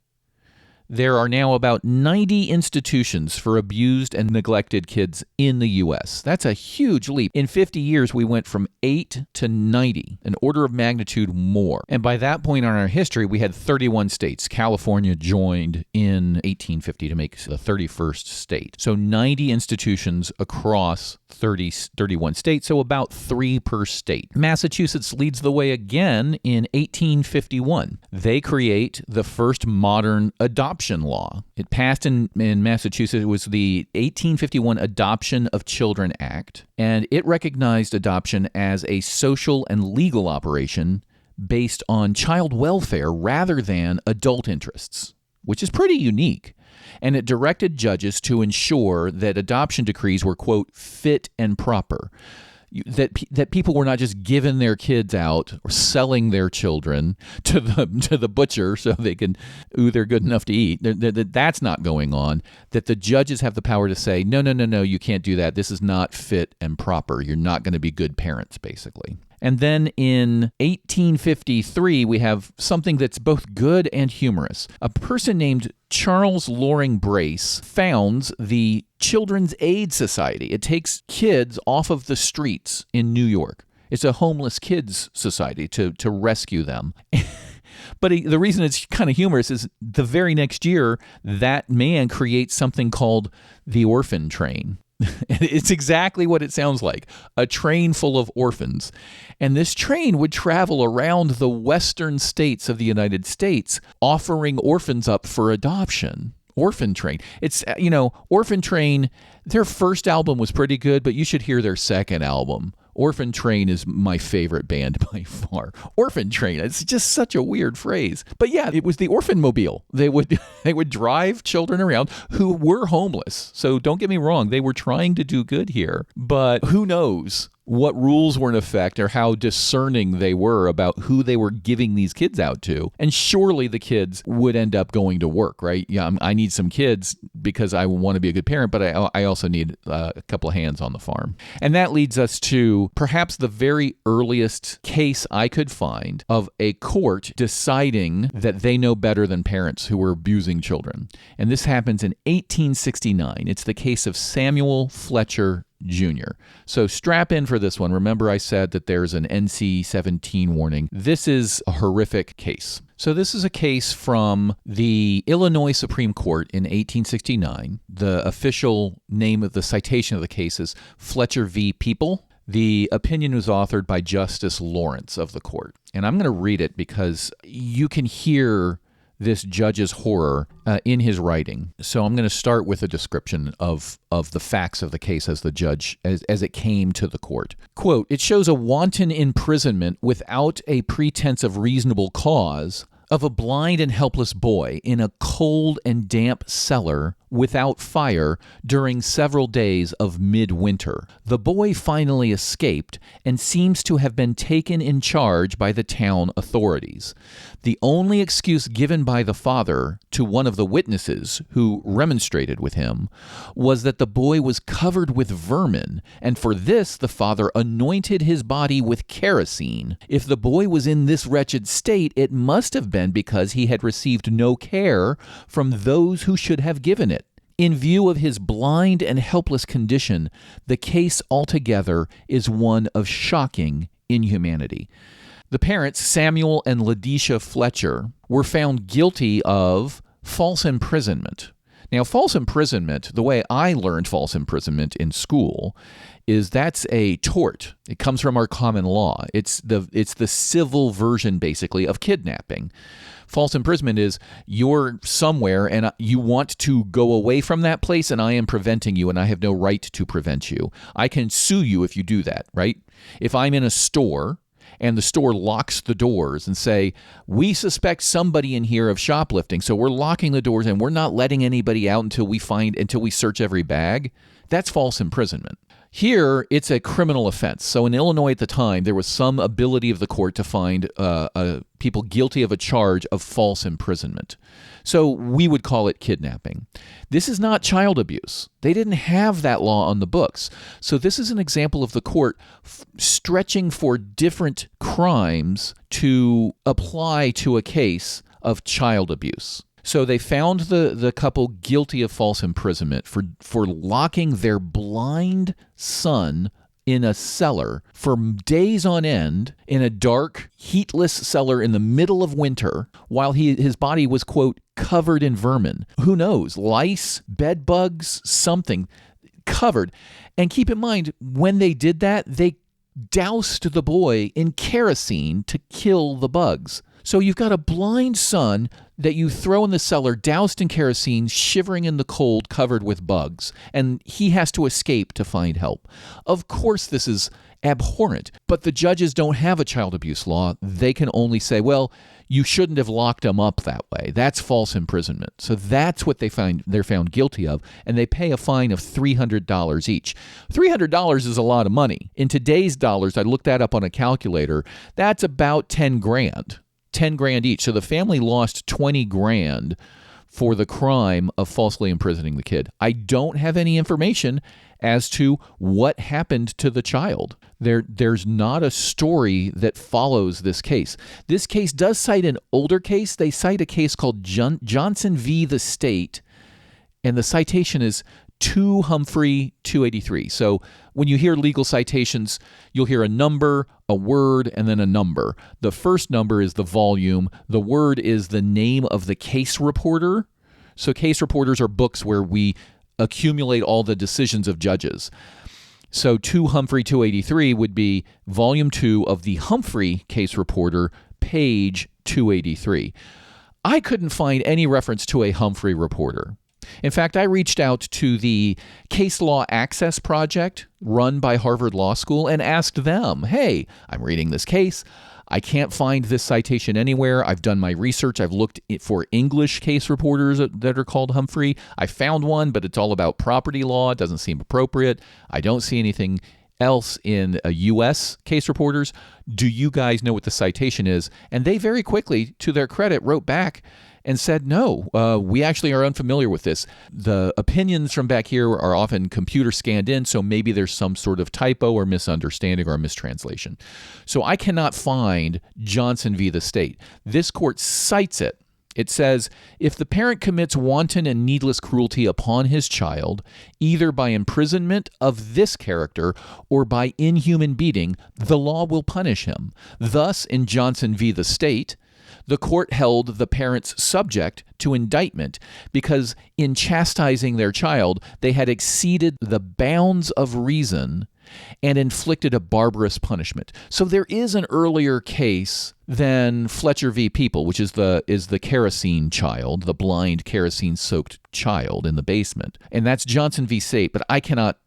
there are now about 90 institutions for abused and neglected kids in the U.S. That's a huge leap. In 50 years, we went from 8 to 90, an order of magnitude more. And by that point in our history, we had 31 states. California joined in 1850 to make the 31st state. So 90 institutions across 31 states, so about 3 per state. Massachusetts leads the way again in 1851. They create the first modern adoption adoption law. It passed in Massachusetts. It was the 1851 Adoption of Children Act, and it recognized adoption as a social and legal operation based on child welfare rather than adult interests, which is pretty unique. And it directed judges to ensure that adoption decrees were, quote, fit and proper. That people were not just giving their kids out or selling their children to the butcher so they can, they're good enough to eat. That's not going on. That the judges have the power to say, no, you can't do that. This is not fit and proper. You're not going to be good parents, basically. And then in 1853, we have something that's both good and humorous. A person named Charles Loring Brace founds the Children's Aid Society. It takes kids off of the streets in New York. It's a homeless kids society to rescue them. But the reason it's kind of humorous is the very next year, that man creates something called the orphan train. It's exactly what it sounds like, a train full of orphans. And this train would travel around the western states of the United States, offering orphans up for adoption. Orphan Train. It's, Orphan Train, their first album was pretty good, but you should hear their second album. Orphan Train is my favorite band by far. Orphan Train. It's just such a weird phrase. But yeah, it was the Orphan Mobile. They would drive children around who were homeless. So don't get me wrong, they were trying to do good here. But who knows what rules were in effect or how discerning they were about who they were giving these kids out to. And surely the kids would end up going to work, right? Yeah, I need some kids because I want to be a good parent, but I also need a couple of hands on the farm. And that leads us to perhaps the very earliest case I could find of a court deciding that they know better than parents who were abusing children. And this happens in 1869. It's the case of Samuel Fletcher Jr. So strap in for this one. Remember I said that there's an NC-17 warning. This is a horrific case. So this is a case from the Illinois Supreme Court in 1869. The official name of the citation of the case is Fletcher v. People. The opinion was authored by Justice Lawrence of the court. And I'm going to read it because you can hear this judge's horror in his writing. So I'm going to start with a description of the facts of the case as the judge, as it came to the court. Quote, "It shows a wanton imprisonment without a pretense of reasonable cause of a blind and helpless boy in a cold and damp cellar without fire during several days of midwinter. The boy finally escaped and seems to have been taken in charge by the town authorities. The only excuse given by the father to one of the witnesses who remonstrated with him was that the boy was covered with vermin, and for this the father anointed his body with kerosene. If the boy was in this wretched state, it must have been because he had received no care from those who should have given it. In view of his blind and helpless condition, the case altogether is one of shocking inhumanity." The parents, Samuel and Letitia Fletcher, were found guilty of false imprisonment. Now, false imprisonment, the way I learned false imprisonment in school, is that's a tort. It comes from our common law. It's the civil version, basically, of kidnapping. False imprisonment is you're somewhere and you want to go away from that place and I am preventing you and I have no right to prevent you. I can sue you if you do that, right? If I'm in a store and the store locks the doors and say, we suspect somebody in here of shoplifting, so we're locking the doors and we're not letting anybody out until we search every bag, that's false imprisonment. Here, it's a criminal offense. So in Illinois at the time, there was some ability of the court to find people guilty of a charge of false imprisonment. So we would call it kidnapping. This is not child abuse. They didn't have that law on the books. So this is an example of the court stretching for different crimes to apply to a case of child abuse. So they found the couple guilty of false imprisonment for locking their blind son in a cellar for days on end in a dark, heatless cellar in the middle of winter while his body was, quote, covered in vermin. Who knows? Lice, bed bugs, something covered. And keep in mind, when they did that, they doused the boy in kerosene to kill the bugs. So you've got a blind son that you throw in the cellar, doused in kerosene, shivering in the cold, covered with bugs, and he has to escape to find help. Of course, this is abhorrent, but the judges don't have a child abuse law. They can only say, well, you shouldn't have locked him up that way. That's false imprisonment. So that's what they're found guilty of, and they pay a fine of $300 each. $300 is a lot of money. In today's dollars, I looked that up on a calculator, that's about 10 grand. 10 grand each. So the family lost 20 grand for the crime of falsely imprisoning the kid. I don't have any information as to what happened to the child. There's not a story that follows this case. This case does cite an older case. They cite a case called Johnson v. the State, and the citation is 2 Humphrey 283. So when you hear legal citations, you'll hear a number, a word, and then a number. The first number is the volume. The word is the name of the case reporter. So case reporters are books where we accumulate all the decisions of judges. So 2 Humphrey 283 would be volume 2 of the Humphrey case reporter, page 283. I couldn't find any reference to a Humphrey reporter. In fact, I reached out to the Case Law Access Project run by Harvard Law School and asked them, hey, I'm reading this case. I can't find this citation anywhere. I've done my research. I've looked for English case reporters that are called Humphrey. I found one, but it's all about property law. It doesn't seem appropriate. I don't see anything else in U.S. case reporters. Do you guys know what the citation is? And they very quickly, to their credit, wrote back and said, no, we actually are unfamiliar with this. The opinions from back here are often computer scanned in, so maybe there's some sort of typo or misunderstanding or mistranslation. So I cannot find Johnson v. the State. This court cites it. It says, if the parent commits wanton and needless cruelty upon his child, either by imprisonment of this character or by inhuman beating, the law will punish him. Thus, in Johnson v. the State, the court held the parents subject to indictment because in chastising their child, they had exceeded the bounds of reason and inflicted a barbarous punishment. So there is an earlier case than Fletcher v. People, which is the kerosene child, the blind kerosene-soaked child in the basement. And that's Johnson v. State, but I cannot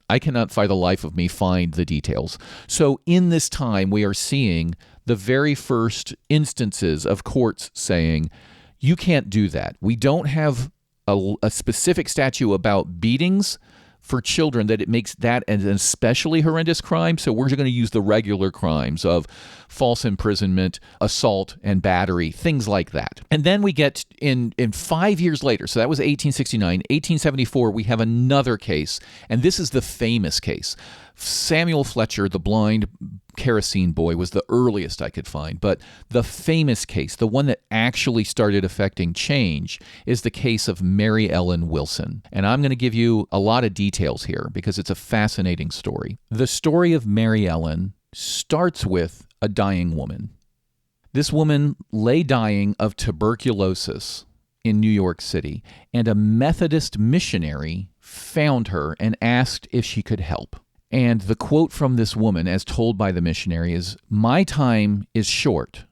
for the life of me find the details. So in this time, we are seeing the very first instances of courts saying, you can't do that. We don't have a specific statute about beatings for children that it makes that an especially horrendous crime, so we're going to use the regular crimes of false imprisonment, assault, and battery, things like that. And then we get in 5 years later, so that was 1869, 1874, we have another case, and this is the famous case. Samuel Fletcher, the blind kerosene boy, was the earliest I could find, but the famous case, the one that actually started affecting change, is the case of Mary Ellen Wilson. And I'm going to give you a lot of details here because it's a fascinating story. The story of Mary Ellen starts with a dying woman. This woman lay dying of tuberculosis in New York City, and a Methodist missionary found her and asked if she could help. And the quote from this woman, as told by the missionary, is, "My time is short,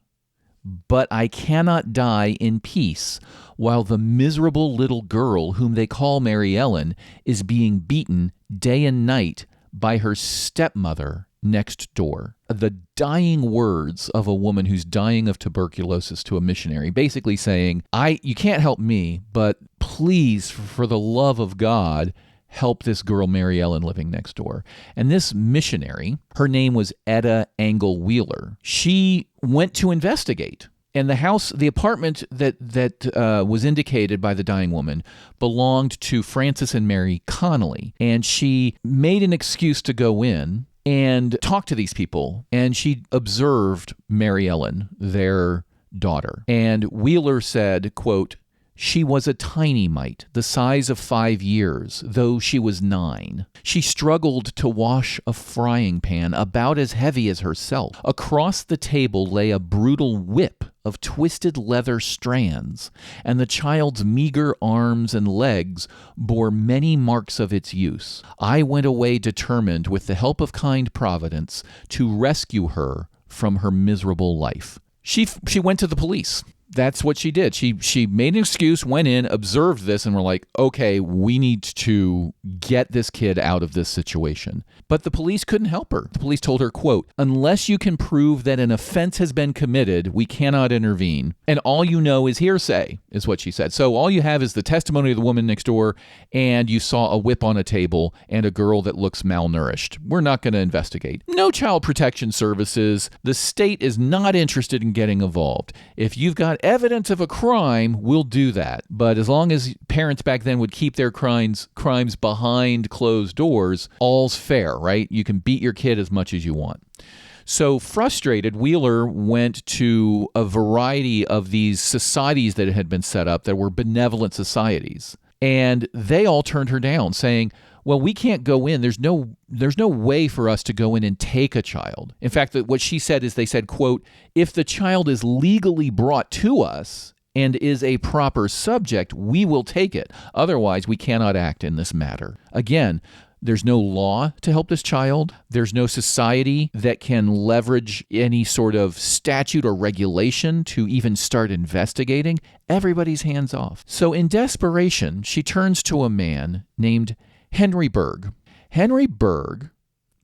but I cannot die in peace while the miserable little girl whom they call Mary Ellen is being beaten day and night by her stepmother next door." The dying words of a woman who's dying of tuberculosis to a missionary, basically saying, you can't help me, but please, for the love of God, help this girl, Mary Ellen, living next door. And this missionary, her name was Etta Angle Wheeler. She went to investigate. And the apartment that was indicated by the dying woman belonged to Francis and Mary Connolly. And she made an excuse to go in and talk to these people. And she observed Mary Ellen, their daughter. And Wheeler said, quote, "She was a tiny mite, the size of 5 years, though she was 9. She struggled to wash a frying pan about as heavy as herself. Across the table lay a brutal whip of twisted leather strands, and the child's meager arms and legs bore many marks of its use. I went away determined, with the help of kind Providence, to rescue her from her miserable life." She went to the police. That's what she did. She made an excuse, went in, observed this, and were like, okay, we need to get this kid out of this situation. But the police couldn't help her. The police told her, quote, unless you can prove that an offense has been committed, we cannot intervene. And all you know is hearsay, is what she said. So all you have is the testimony of the woman next door, and you saw a whip on a table and a girl that looks malnourished. We're not going to investigate. No child protection services. The state is not interested in getting involved. If you've got evidence of a crime, we'll do that. But as long as parents back then would keep their crimes behind closed doors, all's fair, right? You can beat your kid as much as you want. So frustrated, Wheeler went to a variety of these societies that had been set up that were benevolent societies. And they all turned her down, saying, well, we can't go in. There's no way for us to go in and take a child. In fact, what she said is they said, quote, if the child is legally brought to us and is a proper subject, we will take it. Otherwise, we cannot act in this matter. Again, there's no law to help this child. There's no society that can leverage any sort of statute or regulation to even start investigating. Everybody's hands off. So in desperation, she turns to a man named Henry Berg. Henry Berg,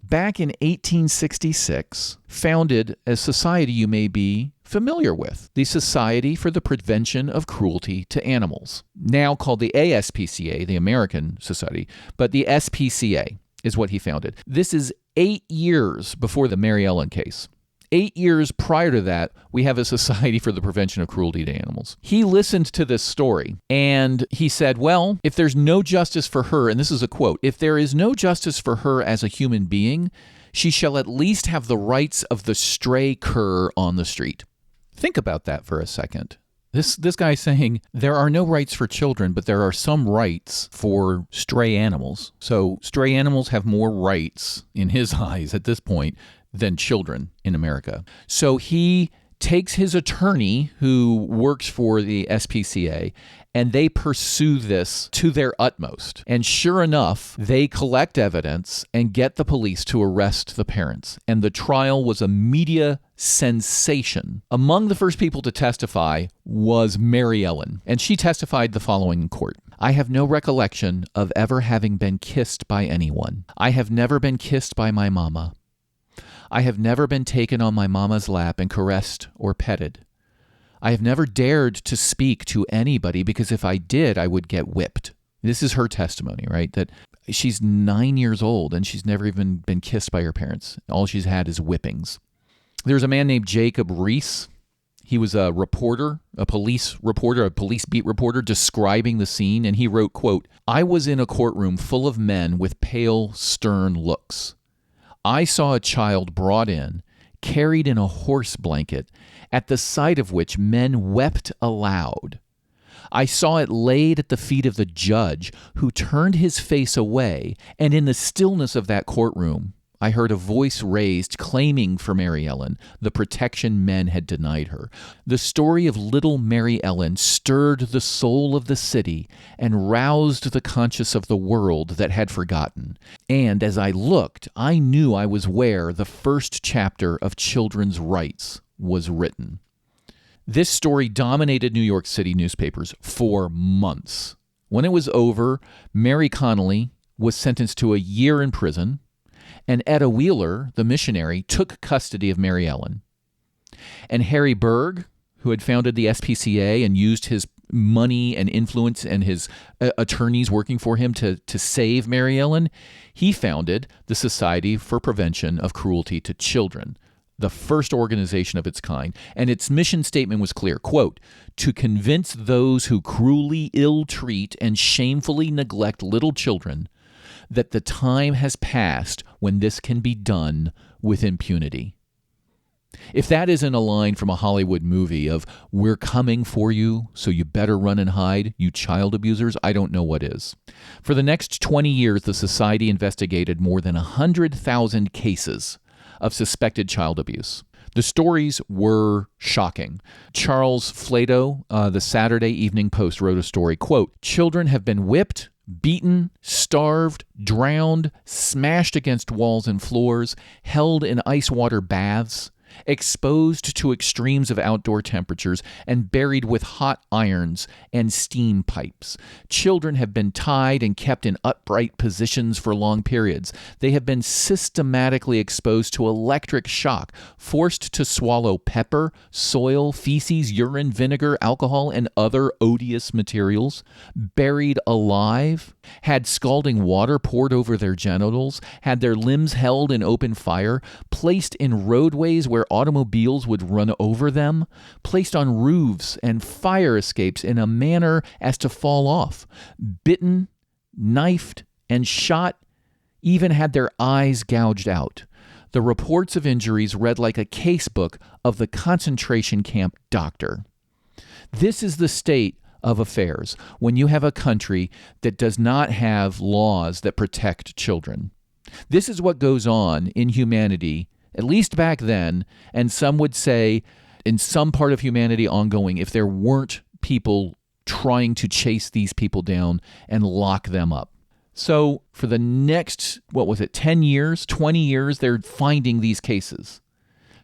back in 1866, founded a society you may be familiar with, the Society for the Prevention of Cruelty to Animals, now called the ASPCA, the American Society, but the SPCA is what he founded. This is 8 years before the Mary Ellen case. 8 years prior to that, we have a Society for the Prevention of Cruelty to Animals. He listened to this story and he said, well, if there's no justice for her, and this is a quote, if there is no justice for her as a human being, she shall at least have the rights of the stray cur on the street. Think about that for a second. This guy's saying there are no rights for children, but there are some rights for stray animals. So stray animals have more rights in his eyes at this point than children in America. So he takes his attorney who works for the SPCA and they pursue this to their utmost. And sure enough, they collect evidence and get the police to arrest the parents. And the trial was a media sensation. Among the first people to testify was Mary Ellen, and she testified the following in court. I have no recollection of ever having been kissed by anyone. I have never been kissed by my mama. I have never been taken on my mama's lap and caressed or petted. I have never dared to speak to anybody because if I did, I would get whipped. This is her testimony, right? That she's 9 years old and she's never even been kissed by her parents. All she's had is whippings. There's a man named Jacob Reese. He was a reporter, a police beat reporter describing the scene, and he wrote, quote, I was in a courtroom full of men with pale, stern looks. I saw a child brought in, carried in a horse blanket, at the sight of which men wept aloud. I saw it laid at the feet of the judge, who turned his face away, and in the stillness of that courtroom, I heard a voice raised claiming for Mary Ellen the protection men had denied her. The story of little Mary Ellen stirred the soul of the city and roused the conscience of the world that had forgotten. And as I looked, I knew I was where the first chapter of children's rights was written. This story dominated New York City newspapers for months. When it was over, Mary Connolly was sentenced to a year in prison, and Etta Wheeler, the missionary, took custody of Mary Ellen. And Harry Berg, who had founded the SPCA and used his money and influence and his attorneys working for him to save Mary Ellen, he founded the Society for Prevention of Cruelty to Children, the first organization of its kind. And its mission statement was clear, quote, to convince those who cruelly ill-treat and shamefully neglect little children that the time has passed when this can be done with impunity. If that isn't a line from a Hollywood movie of, we're coming for you, so you better run and hide, you child abusers, I don't know what is. For the next 20 years, the Society investigated more than 100,000 cases of suspected child abuse. The stories were shocking. Charles Flato, the Saturday Evening Post, wrote a story, quote, children have been whipped, beaten, starved, drowned, smashed against walls and floors, held in ice water baths, exposed to extremes of outdoor temperatures, and buried with hot irons and steam pipes. Children have been tied and kept in upright positions for long periods. They have been systematically exposed to electric shock, forced to swallow pepper, soil, feces, urine, vinegar, alcohol, and other odious materials, buried alive, had scalding water poured over their genitals, had their limbs held in open fire, placed in roadways where automobiles would run over them, placed on roofs and fire escapes in a manner as to fall off, bitten, knifed, and shot, even had their eyes gouged out. The reports of injuries read like a casebook of the concentration camp doctor. This is the state of affairs when you have a country that does not have laws that protect children. This is what goes on in humanity, at least back then, and some would say in some part of humanity ongoing, if there weren't people trying to chase these people down and lock them up. So for the next, 10 years, 20 years, they're finding these cases.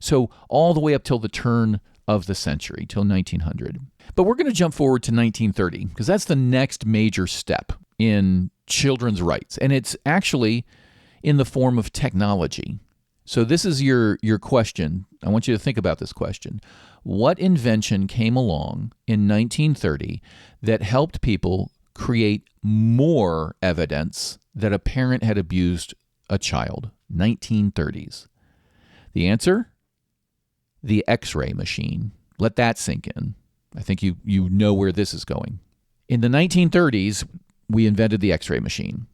So all the way up till the turn of the century, till 1900. But we're going to jump forward to 1930, because that's the next major step in children's rights. And it's actually in the form of technology. So this is your question. I want you to think about this question. What invention came along in 1930 that helped people create more evidence that a parent had abused a child? 1930s. The answer? The X-ray machine. Let that sink in. I think you know where this is going. In the 1930s, we invented the X-ray machine,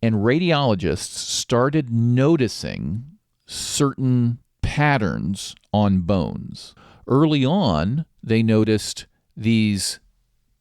and radiologists started noticing certain patterns on bones. Early on, they noticed these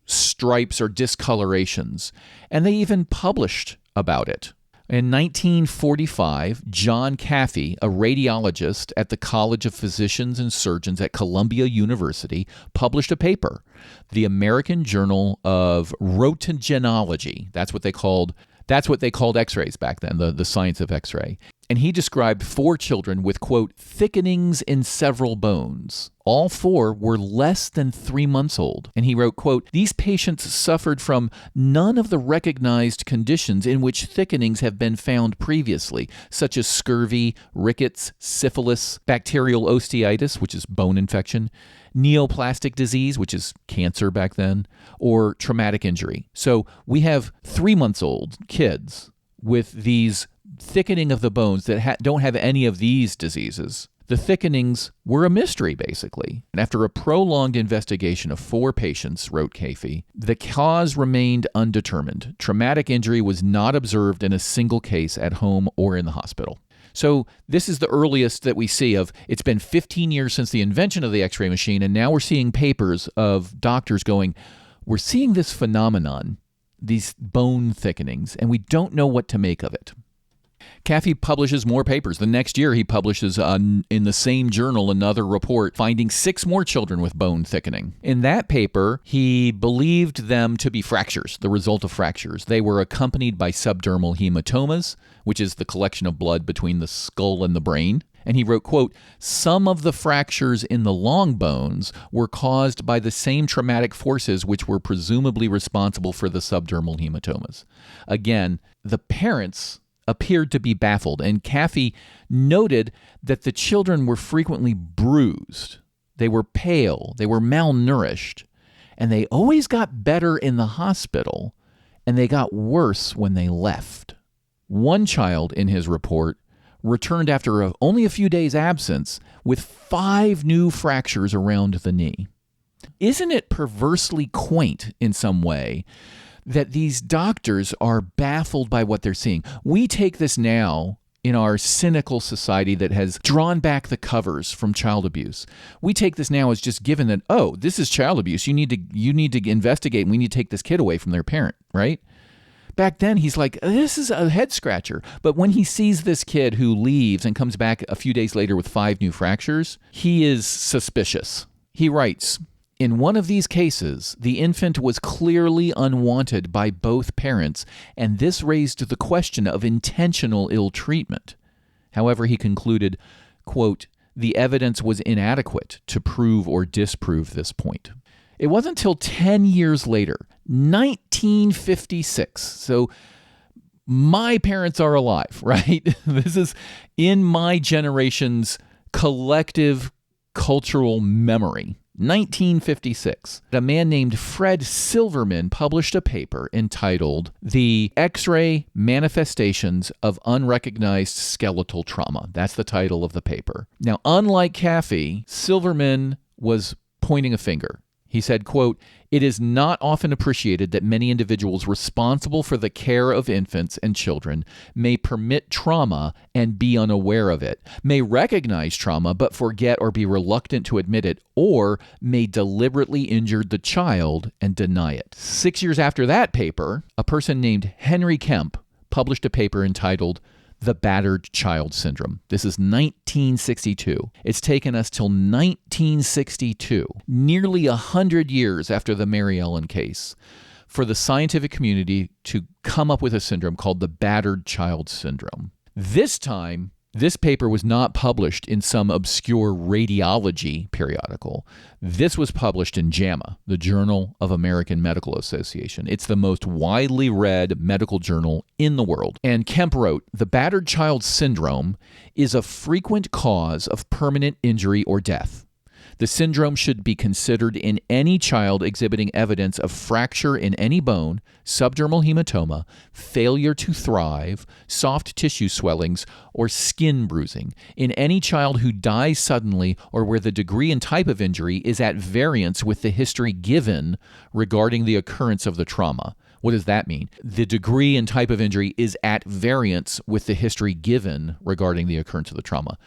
stripes or discolorations, and they even published about it. In 1945, John Caffey, a radiologist at the College of Physicians and Surgeons at Columbia University, published a paper, the American Journal of Roentgenology. That's what they called X-rays back then, the science of X-ray. And he described 4 children with, quote, thickenings in several bones. All 4 were less than 3 months old. And he wrote, quote, these patients suffered from none of the recognized conditions in which thickenings have been found previously, such as scurvy, rickets, syphilis, bacterial osteitis, which is bone infection, neoplastic disease, which is cancer back then, or traumatic injury. So we have 3-month-old kids with these thickening of the bones that don't have any of these diseases. The thickenings were a mystery, basically. And after a prolonged investigation of 4 patients, wrote Caffey, the cause remained undetermined. Traumatic injury was not observed in a single case at home or in the hospital. So this is the earliest that we see of, it's been 15 years since the invention of the X-ray machine, and now we're seeing papers of doctors going, we're seeing this phenomenon, these bone thickenings, and we don't know what to make of it. Caffey publishes more papers. The next year, he publishes in the same journal another report finding 6 more children with bone thickening. In that paper, he believed them to be fractures, the result of fractures. They were accompanied by subdermal hematomas, which is the collection of blood between the skull and the brain. And he wrote, quote, some of the fractures in the long bones were caused by the same traumatic forces which were presumably responsible for the subdermal hematomas. Again, the parents appeared to be baffled, and Caffey noted that the children were frequently bruised. They were pale, they were malnourished, and they always got better in the hospital, and they got worse when they left. One child in his report returned after only a few days' absence with 5 new fractures around the knee. Isn't it perversely quaint in some way that these doctors are baffled by what they're seeing? We take this now in our cynical society that has drawn back the covers from child abuse. We take this now as just given that, oh, this is child abuse. You need to investigate, and we need to take this kid away from their parent, right? Back then, he's like, this is a head scratcher. But when he sees this kid who leaves and comes back a few days later with 5 new fractures, he is suspicious. He writes, in one of these cases, the infant was clearly unwanted by both parents, and this raised the question of intentional ill treatment. However, he concluded, quote, the evidence was inadequate to prove or disprove this point. It wasn't until 10 years later, 1956. So my parents are alive, right? This is in my generation's collective cultural memory. 1956, a man named Fred Silverman published a paper entitled The X-Ray Manifestations of Unrecognized Skeletal Trauma. That's the title of the paper. Now, unlike Caffey, Silverman was pointing a finger. He said, quote, "It is not often appreciated that many individuals responsible for the care of infants and children may permit trauma and be unaware of it, may recognize trauma but forget or be reluctant to admit it, or may deliberately injure the child and deny it." 6 years after that paper, a person named Henry Kemp published a paper entitled The Battered Child Syndrome. This is 1962. It's taken us till 1962, nearly 100 years after the Mary Ellen case, for the scientific community to come up with a syndrome called the Battered Child Syndrome. This time, this paper was not published in some obscure radiology periodical. This was published in JAMA, the Journal of American Medical Association. It's the most widely read medical journal in the world. And Kemp wrote, "The battered child syndrome is a frequent cause of permanent injury or death. The syndrome should be considered in any child exhibiting evidence of fracture in any bone, subdermal hematoma, failure to thrive, soft tissue swellings, or skin bruising, in any child who dies suddenly or where the degree and type of injury is at variance with the history given regarding the occurrence of the trauma." What does that mean? The degree and type of injury is at variance with the history given regarding the occurrence of the trauma.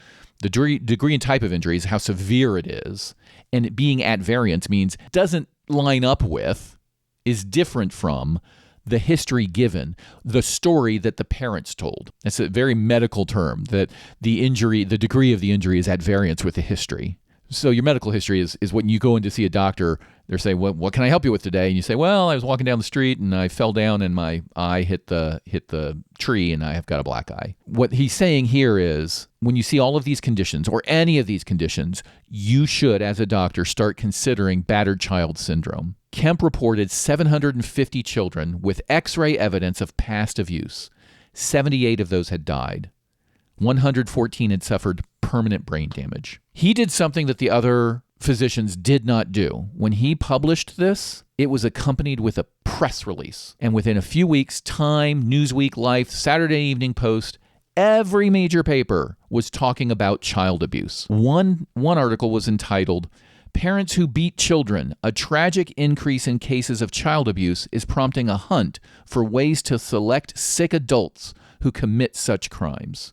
The degree and type of injury is how severe it is, and it being at variance means doesn't line up with, is different from the history given, the story that the parents told. That's a very medical term, that the degree of the injury is at variance with the history. So your medical history is when you go in to see a doctor, they're saying, what can I help you with today? And you say, well, I was walking down the street and I fell down and my eye hit the tree and I have got a black eye. What he's saying here is when you see all of these conditions or any of these conditions, you should, as a doctor, start considering battered child syndrome. Kemp reported 750 children with X-ray evidence of past abuse. 78 of those had died. 114 had suffered permanent brain damage. He did something that the other physicians did not do. When he published this, it was accompanied with a press release. And within a few weeks, Time, Newsweek, Life, Saturday Evening Post, every major paper was talking about child abuse. One article was entitled, "Parents Who Beat Children, a Tragic Increase in Cases of Child Abuse is Prompting a Hunt for Ways to Select Sick Adults Who Commit Such Crimes."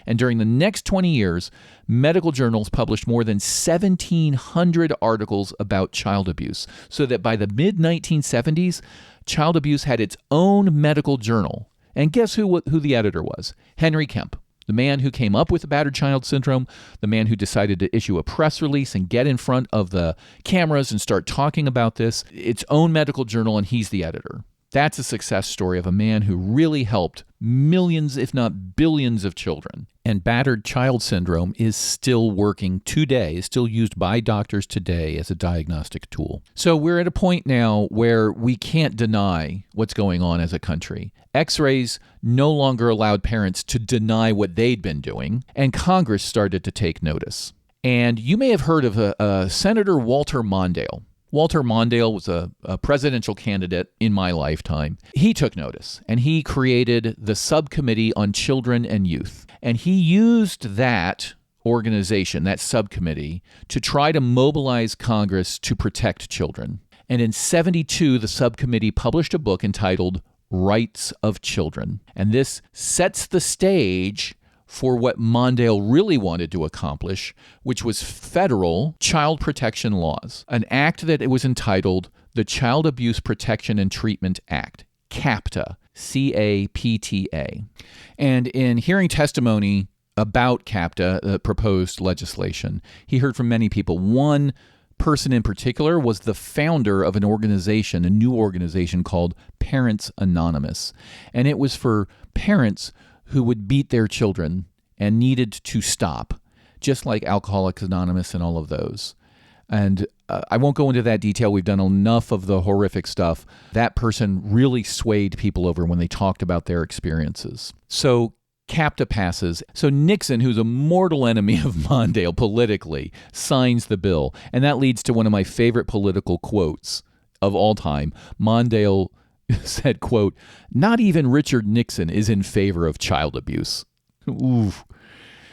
And during the next 20 years, medical journals published more than 1,700 articles about child abuse, so that by the mid-1970s, child abuse had its own medical journal. And guess who the editor was? Henry Kemp, the man who came up with the battered child syndrome, the man who decided to issue a press release and get in front of the cameras and start talking about this, its own medical journal, and he's the editor. That's a success story of a man who really helped millions, if not billions, of children. And battered child syndrome is still working today, is still used by doctors today as a diagnostic tool. So we're at a point now where we can't deny what's going on as a country. X-rays no longer allowed parents to deny what they'd been doing, and Congress started to take notice. And you may have heard of Senator Walter Mondale. Walter Mondale was a presidential candidate in my lifetime. He took notice, and he created the Subcommittee on Children and Youth. And he used that organization, that subcommittee, to try to mobilize Congress to protect children. And in 1972, the subcommittee published a book entitled Rights of Children. And this sets the stage for what Mondale really wanted to accomplish, which was federal child protection laws, an act that it was entitled the Child Abuse Protection and Treatment Act, CAPTA, C-A-P-T-A. And in hearing testimony about CAPTA, the proposed legislation, he heard from many people. One person in particular was the founder of an organization, a new organization called Parents Anonymous. And it was for parents who would beat their children and needed to stop, just like Alcoholics Anonymous and all of those. And I won't go into that detail. We've done enough of the horrific stuff. That person really swayed people over when they talked about their experiences. So CAPTA passes. So Nixon, who's a mortal enemy of Mondale politically, signs the bill. And that leads to one of my favorite political quotes of all time. Mondale said, quote, "Not even Richard Nixon is in favor of child abuse." Ooh.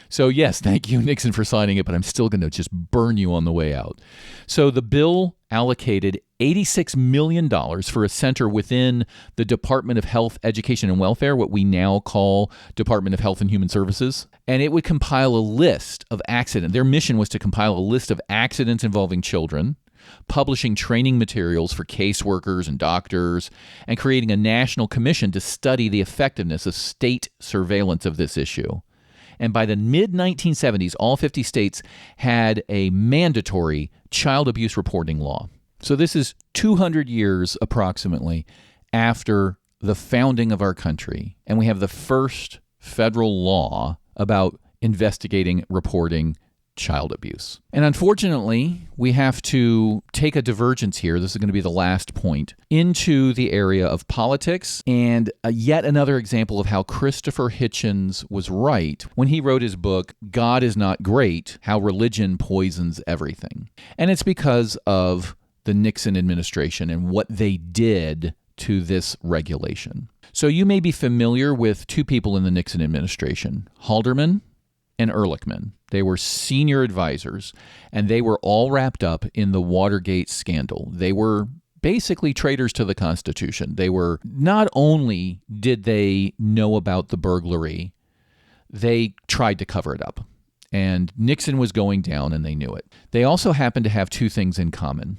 So yes, thank you, Nixon, for signing it, but I'm still going to just burn you on the way out. So the bill allocated $86 million for a center within the Department of Health, Education, and Welfare, what we now call Department of Health and Human Services. And it would compile a list of accidents. Their mission was to compile a list of accidents involving children, publishing training materials for caseworkers and doctors, and creating a national commission to study the effectiveness of state surveillance of this issue. And by the mid-1970s, all 50 states had a mandatory child abuse reporting law. So this is 200 years approximately after the founding of our country. And we have the first federal law about investigating, reporting child abuse. And unfortunately, we have to take a divergence here. This is going to be the last point into the area of politics and yet another example of how Christopher Hitchens was right when he wrote his book, God is Not Great, How Religion Poisons Everything. And it's because of the Nixon administration and what they did to this regulation. So you may be familiar with two people in the Nixon administration, Haldeman and Ehrlichman. They were senior advisors, and they were all wrapped up in the Watergate scandal. They were basically traitors to the Constitution. They were, not only did they know about the burglary, they tried to cover it up. And Nixon was going down, and they knew it. They also happened to have two things in common.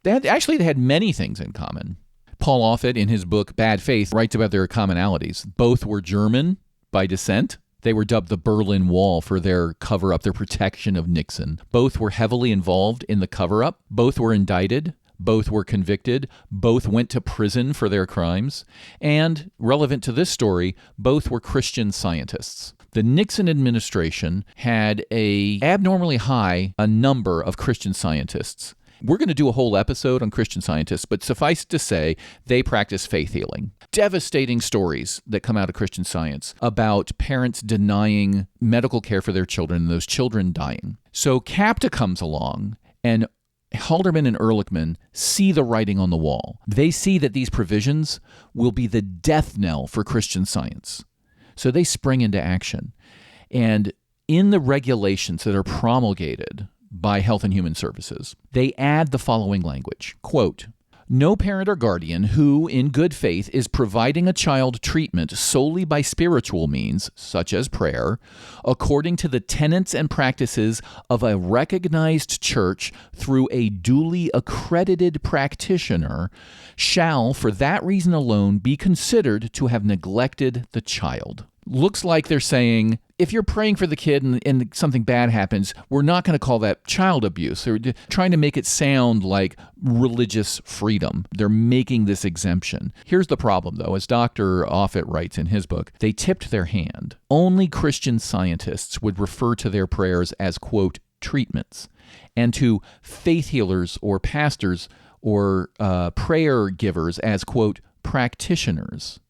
They had many things in common. Paul Offit, in his book Bad Faith, writes about their commonalities. Both were German by descent. They were dubbed the Berlin Wall for their cover-up, their protection of Nixon. Both were heavily involved in the cover-up. Both were indicted. Both were convicted. Both went to prison for their crimes. And, relevant to this story, both were Christian Scientists. The Nixon administration had a abnormally high number of Christian Scientists. We're going to do a whole episode on Christian Scientists, but suffice to say, they practice faith healing. Devastating stories that come out of Christian Science about parents denying medical care for their children and those children dying. So CAPTA comes along, and Haldeman and Ehrlichman see the writing on the wall. They see that these provisions will be the death knell for Christian Science. So they spring into action. And in the regulations that are promulgated by Health and Human Services, they add the following language, quote, "No parent or guardian who, in good faith, is providing a child treatment solely by spiritual means, such as prayer, according to the tenets and practices of a recognized church through a duly accredited practitioner, shall, for that reason alone, be considered to have neglected the child." Looks like they're saying, if you're praying for the kid and something bad happens, we're not going to call that child abuse. They're trying to make it sound like religious freedom. They're making this exemption. Here's the problem, though. As Dr. Offit writes in his book, they tipped their hand. Only Christian Scientists would refer to their prayers as, quote, treatments, and to faith healers or pastors or prayer givers as, quote, practitioners.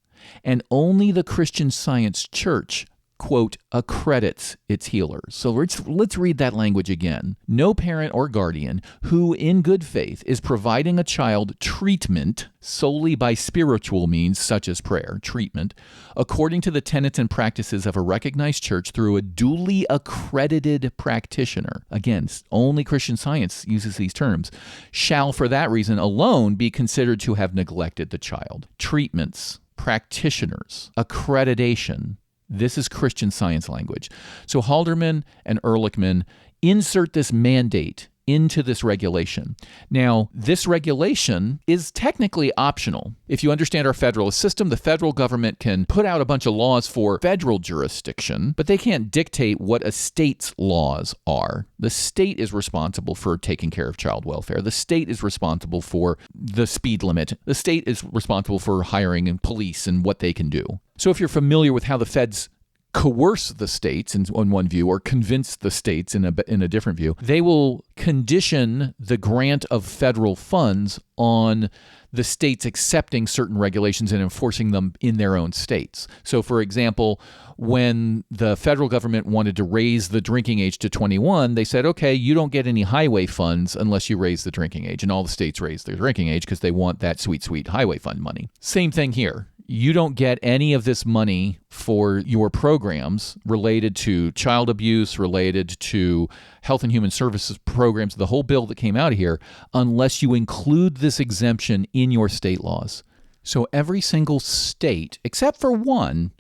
And only the Christian Science Church, quote, accredits its healers. So let's read that language again. No parent or guardian who, in good faith, is providing a child treatment solely by spiritual means, such as prayer, treatment, according to the tenets and practices of a recognized church through a duly accredited practitioner. Again, only Christian Science uses these terms. Shall, for that reason alone, be considered to have neglected the child. Treatments, practitioners, accreditation. This is Christian Science language. So Haldeman and Ehrlichman insert this mandate into this regulation. Now, this regulation is technically optional. If you understand our federalist system, the federal government can put out a bunch of laws for federal jurisdiction, but they can't dictate what a state's laws are. The state is responsible for taking care of child welfare. The state is responsible for the speed limit. The state is responsible for hiring and police and what they can do. So if you're familiar with how the feds coerce the states in one view, or convince the states in a different view. They will condition the grant of federal funds on the states accepting certain regulations and enforcing them in their own states. So, for example, when the federal government wanted to raise the drinking age to 21, they said, okay, you don't get any highway funds unless you raise the drinking age. And all the states raise their drinking age because they want that sweet, sweet highway fund money. Same thing here. You don't get any of this money for your programs related to child abuse, related to health and human services programs, the whole bill that came out of here, unless you include this exemption in your state laws. So every single state, except for one,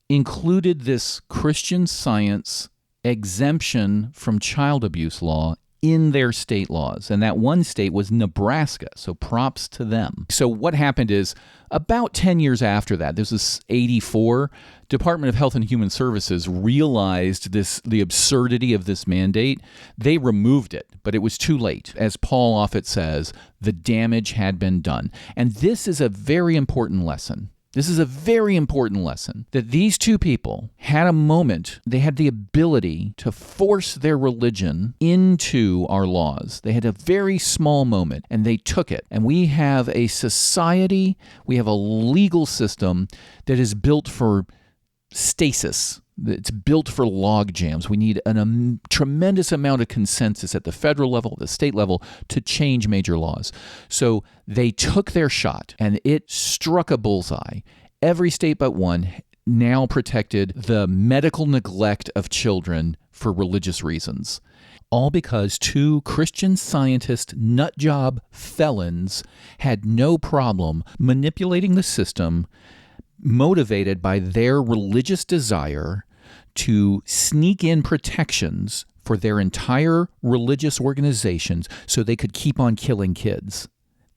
included this Christian Science exemption from child abuse law in their state laws. And that one state was Nebraska, so props to them. So what happened is, about 10 years after that, this is 84, Department of Health and Human Services realized the absurdity of this mandate. They removed it, but it was too late. As Paul Offit says, the damage had been done. And this is a very important lesson. This is a very important lesson, that these two people had a moment. They had the ability to force their religion into our laws. They had a very small moment, and they took it. And we have a society, we have a legal system that is built for stasis. It's built for log jams. We need a tremendous amount of consensus at the federal level, the state level, to change major laws. So they took their shot, and it struck a bullseye. Every state but one now protected the medical neglect of children for religious reasons. All because two Christian Scientist nutjob felons had no problem manipulating the system, motivated by their religious desire to sneak in protections for their entire religious organizations so they could keep on killing kids.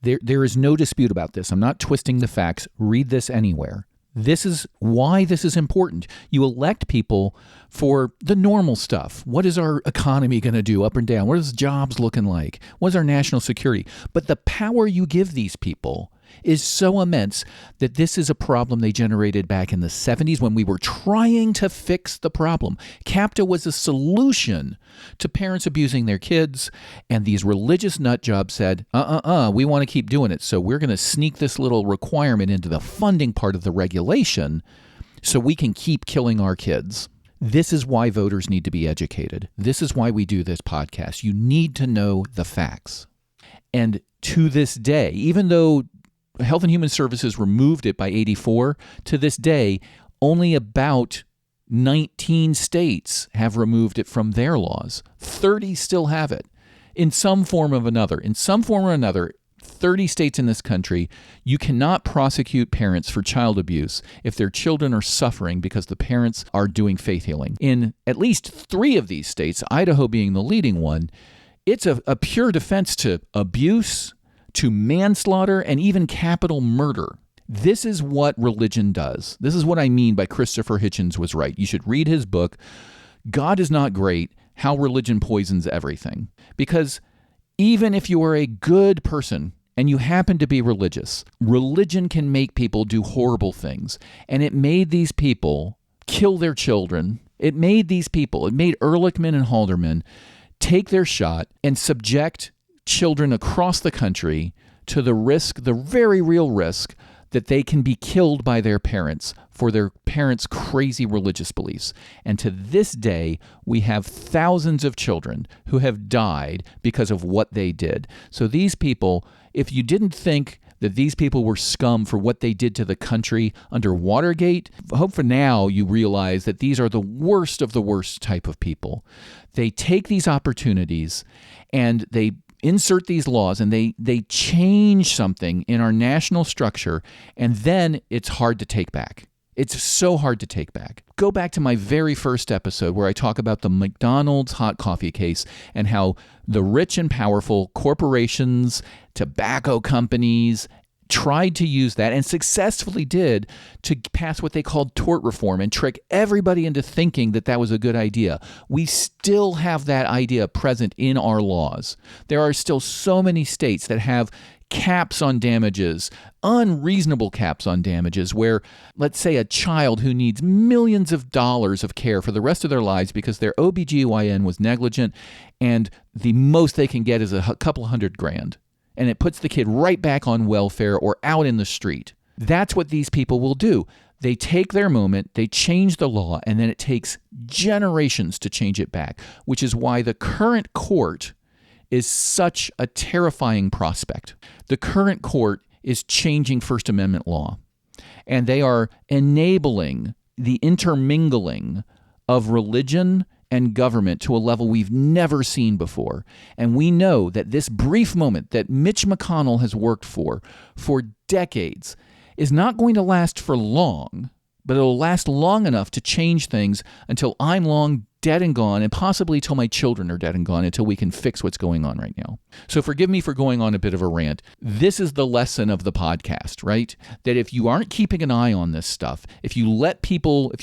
There is no dispute about this. I'm not twisting the facts. Read this anywhere. This is why this is important. You elect people for the normal stuff. What is our economy going to do up and down? What is jobs looking like? What is our national security? But the power you give these people is so immense that this is a problem they generated back in the 70s when we were trying to fix the problem. CAPTA was a solution to parents abusing their kids, and these religious nut jobs said, we want to keep doing it, so we're going to sneak this little requirement into the funding part of the regulation so we can keep killing our kids. This is why voters need to be educated. This is why we do this podcast. You need to know the facts. And to this day, even though Health and Human Services removed it by 84, to this day, only about 19 states have removed it from their laws. 30 still have it in some form or another. In some form or another, 30 states in this country, you cannot prosecute parents for child abuse if their children are suffering because the parents are doing faith healing. In at least 3 of these states, Idaho being the leading one, it's a pure defense to abuse, to manslaughter, and even capital murder. This is what religion does. This is what I mean by Christopher Hitchens was right. You should read his book, God is Not Great, How Religion Poisons Everything. Because even if you are a good person and you happen to be religious, religion can make people do horrible things. And it made these people kill their children. It made Ehrlichman and Halderman take their shot and subject children across the country to the risk, the very real risk, that they can be killed by their parents for their parents' crazy religious beliefs. And to this day, we have thousands of children who have died because of what they did. So these people, if you didn't think that these people were scum for what they did to the country under Watergate, I hope for now you realize that these are the worst of the worst type of people. They take these opportunities and they insert these laws, and they change something in our national structure, and then it's hard to take back. It's so hard to take back. Go back to my very first episode where I talk about the McDonald's hot coffee case and how the rich and powerful corporations, tobacco companies, tried to use that and successfully did to pass what they called tort reform and trick everybody into thinking that that was a good idea. We still have that idea present in our laws. There are still so many states that have caps on damages, unreasonable caps on damages, where, let's say, a child who needs millions of dollars of care for the rest of their lives because their OBGYN was negligent, and the most they can get is a couple $100,000. And it puts the kid right back on welfare or out in the street. That's what these people will do. They take their moment, they change the law, and then it takes generations to change it back, which is why the current court is such a terrifying prospect. The current court is changing First Amendment law, and they are enabling the intermingling of religion and government to a level we've never seen before. And we know that this brief moment that Mitch McConnell has worked for decades is not going to last for long, but it'll last long enough to change things until I'm long dead and gone, and possibly till my children are dead and gone, until we can fix what's going on right now. So forgive me for going on a bit of a rant. This is the lesson of the podcast, right? That if you aren't keeping an eye on this stuff, if you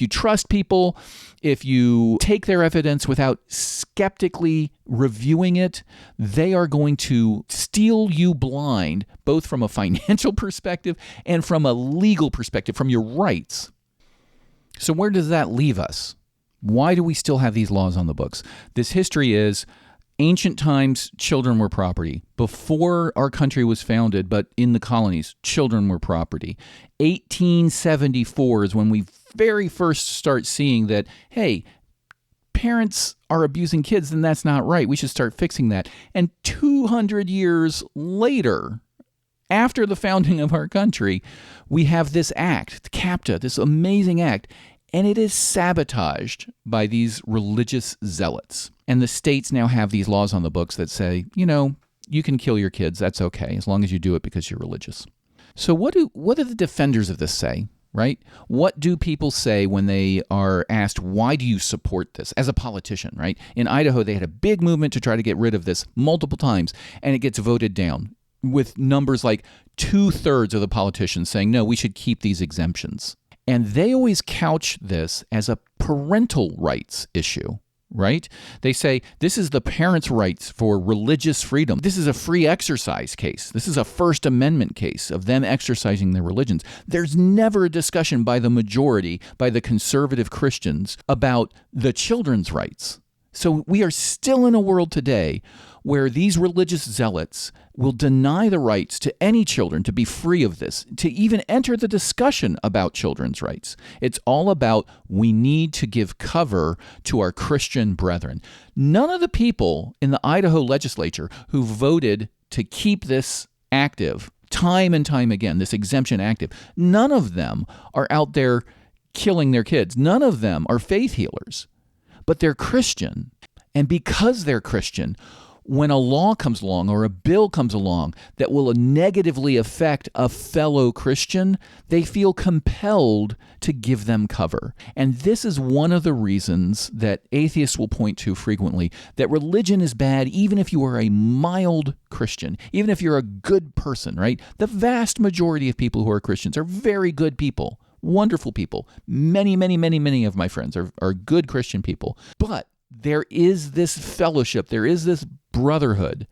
trust people, if you take their evidence without skeptically reviewing it, they are going to steal you blind, both from a financial perspective and from a legal perspective, from your rights. So where does that leave us? Why do we still have these laws on the books? This history is ancient times, children were property. Before our country was founded, but in the colonies, children were property. 1874 is when we very first start seeing that, hey, parents are abusing kids, and that's not right. We should start fixing that. And 200 years later, after the founding of our country, we have this act, CAPTA, this amazing act, and it is sabotaged by these religious zealots. And the states now have these laws on the books that say, you can kill your kids, that's okay, as long as you do it because you're religious. So what do the defenders of this say, right? What do people say when they are asked, why do you support this as a politician, right? In Idaho, they had a big movement to try to get rid of this multiple times, and it gets voted down with numbers like 2/3 of the politicians saying, no, we should keep these exemptions. And they always couch this as a parental rights issue, right? They say this is the parents' rights for religious freedom. This is a free exercise case. This is a First Amendment case of them exercising their religions. There's never a discussion by the majority, by the conservative Christians, about the children's rights. So we are still in a world today where these religious zealots will deny the rights to any children to be free of this, to even enter the discussion about children's rights. It's all about we need to give cover to our Christian brethren. None of the people in the Idaho legislature who voted to keep this active time and time again, this exemption active, none of them are out there killing their kids. None of them are faith healers. But they're Christian. And because they're Christian, when a law comes along or a bill comes along that will negatively affect a fellow Christian, they feel compelled to give them cover. And this is one of the reasons that atheists will point to frequently, that religion is bad even if you are a mild Christian, even if you're a good person, right? The vast majority of people who are Christians are very good people. Wonderful people. Many, many, many, many of my friends are good Christian people. But there is this fellowship, there is this brotherhood,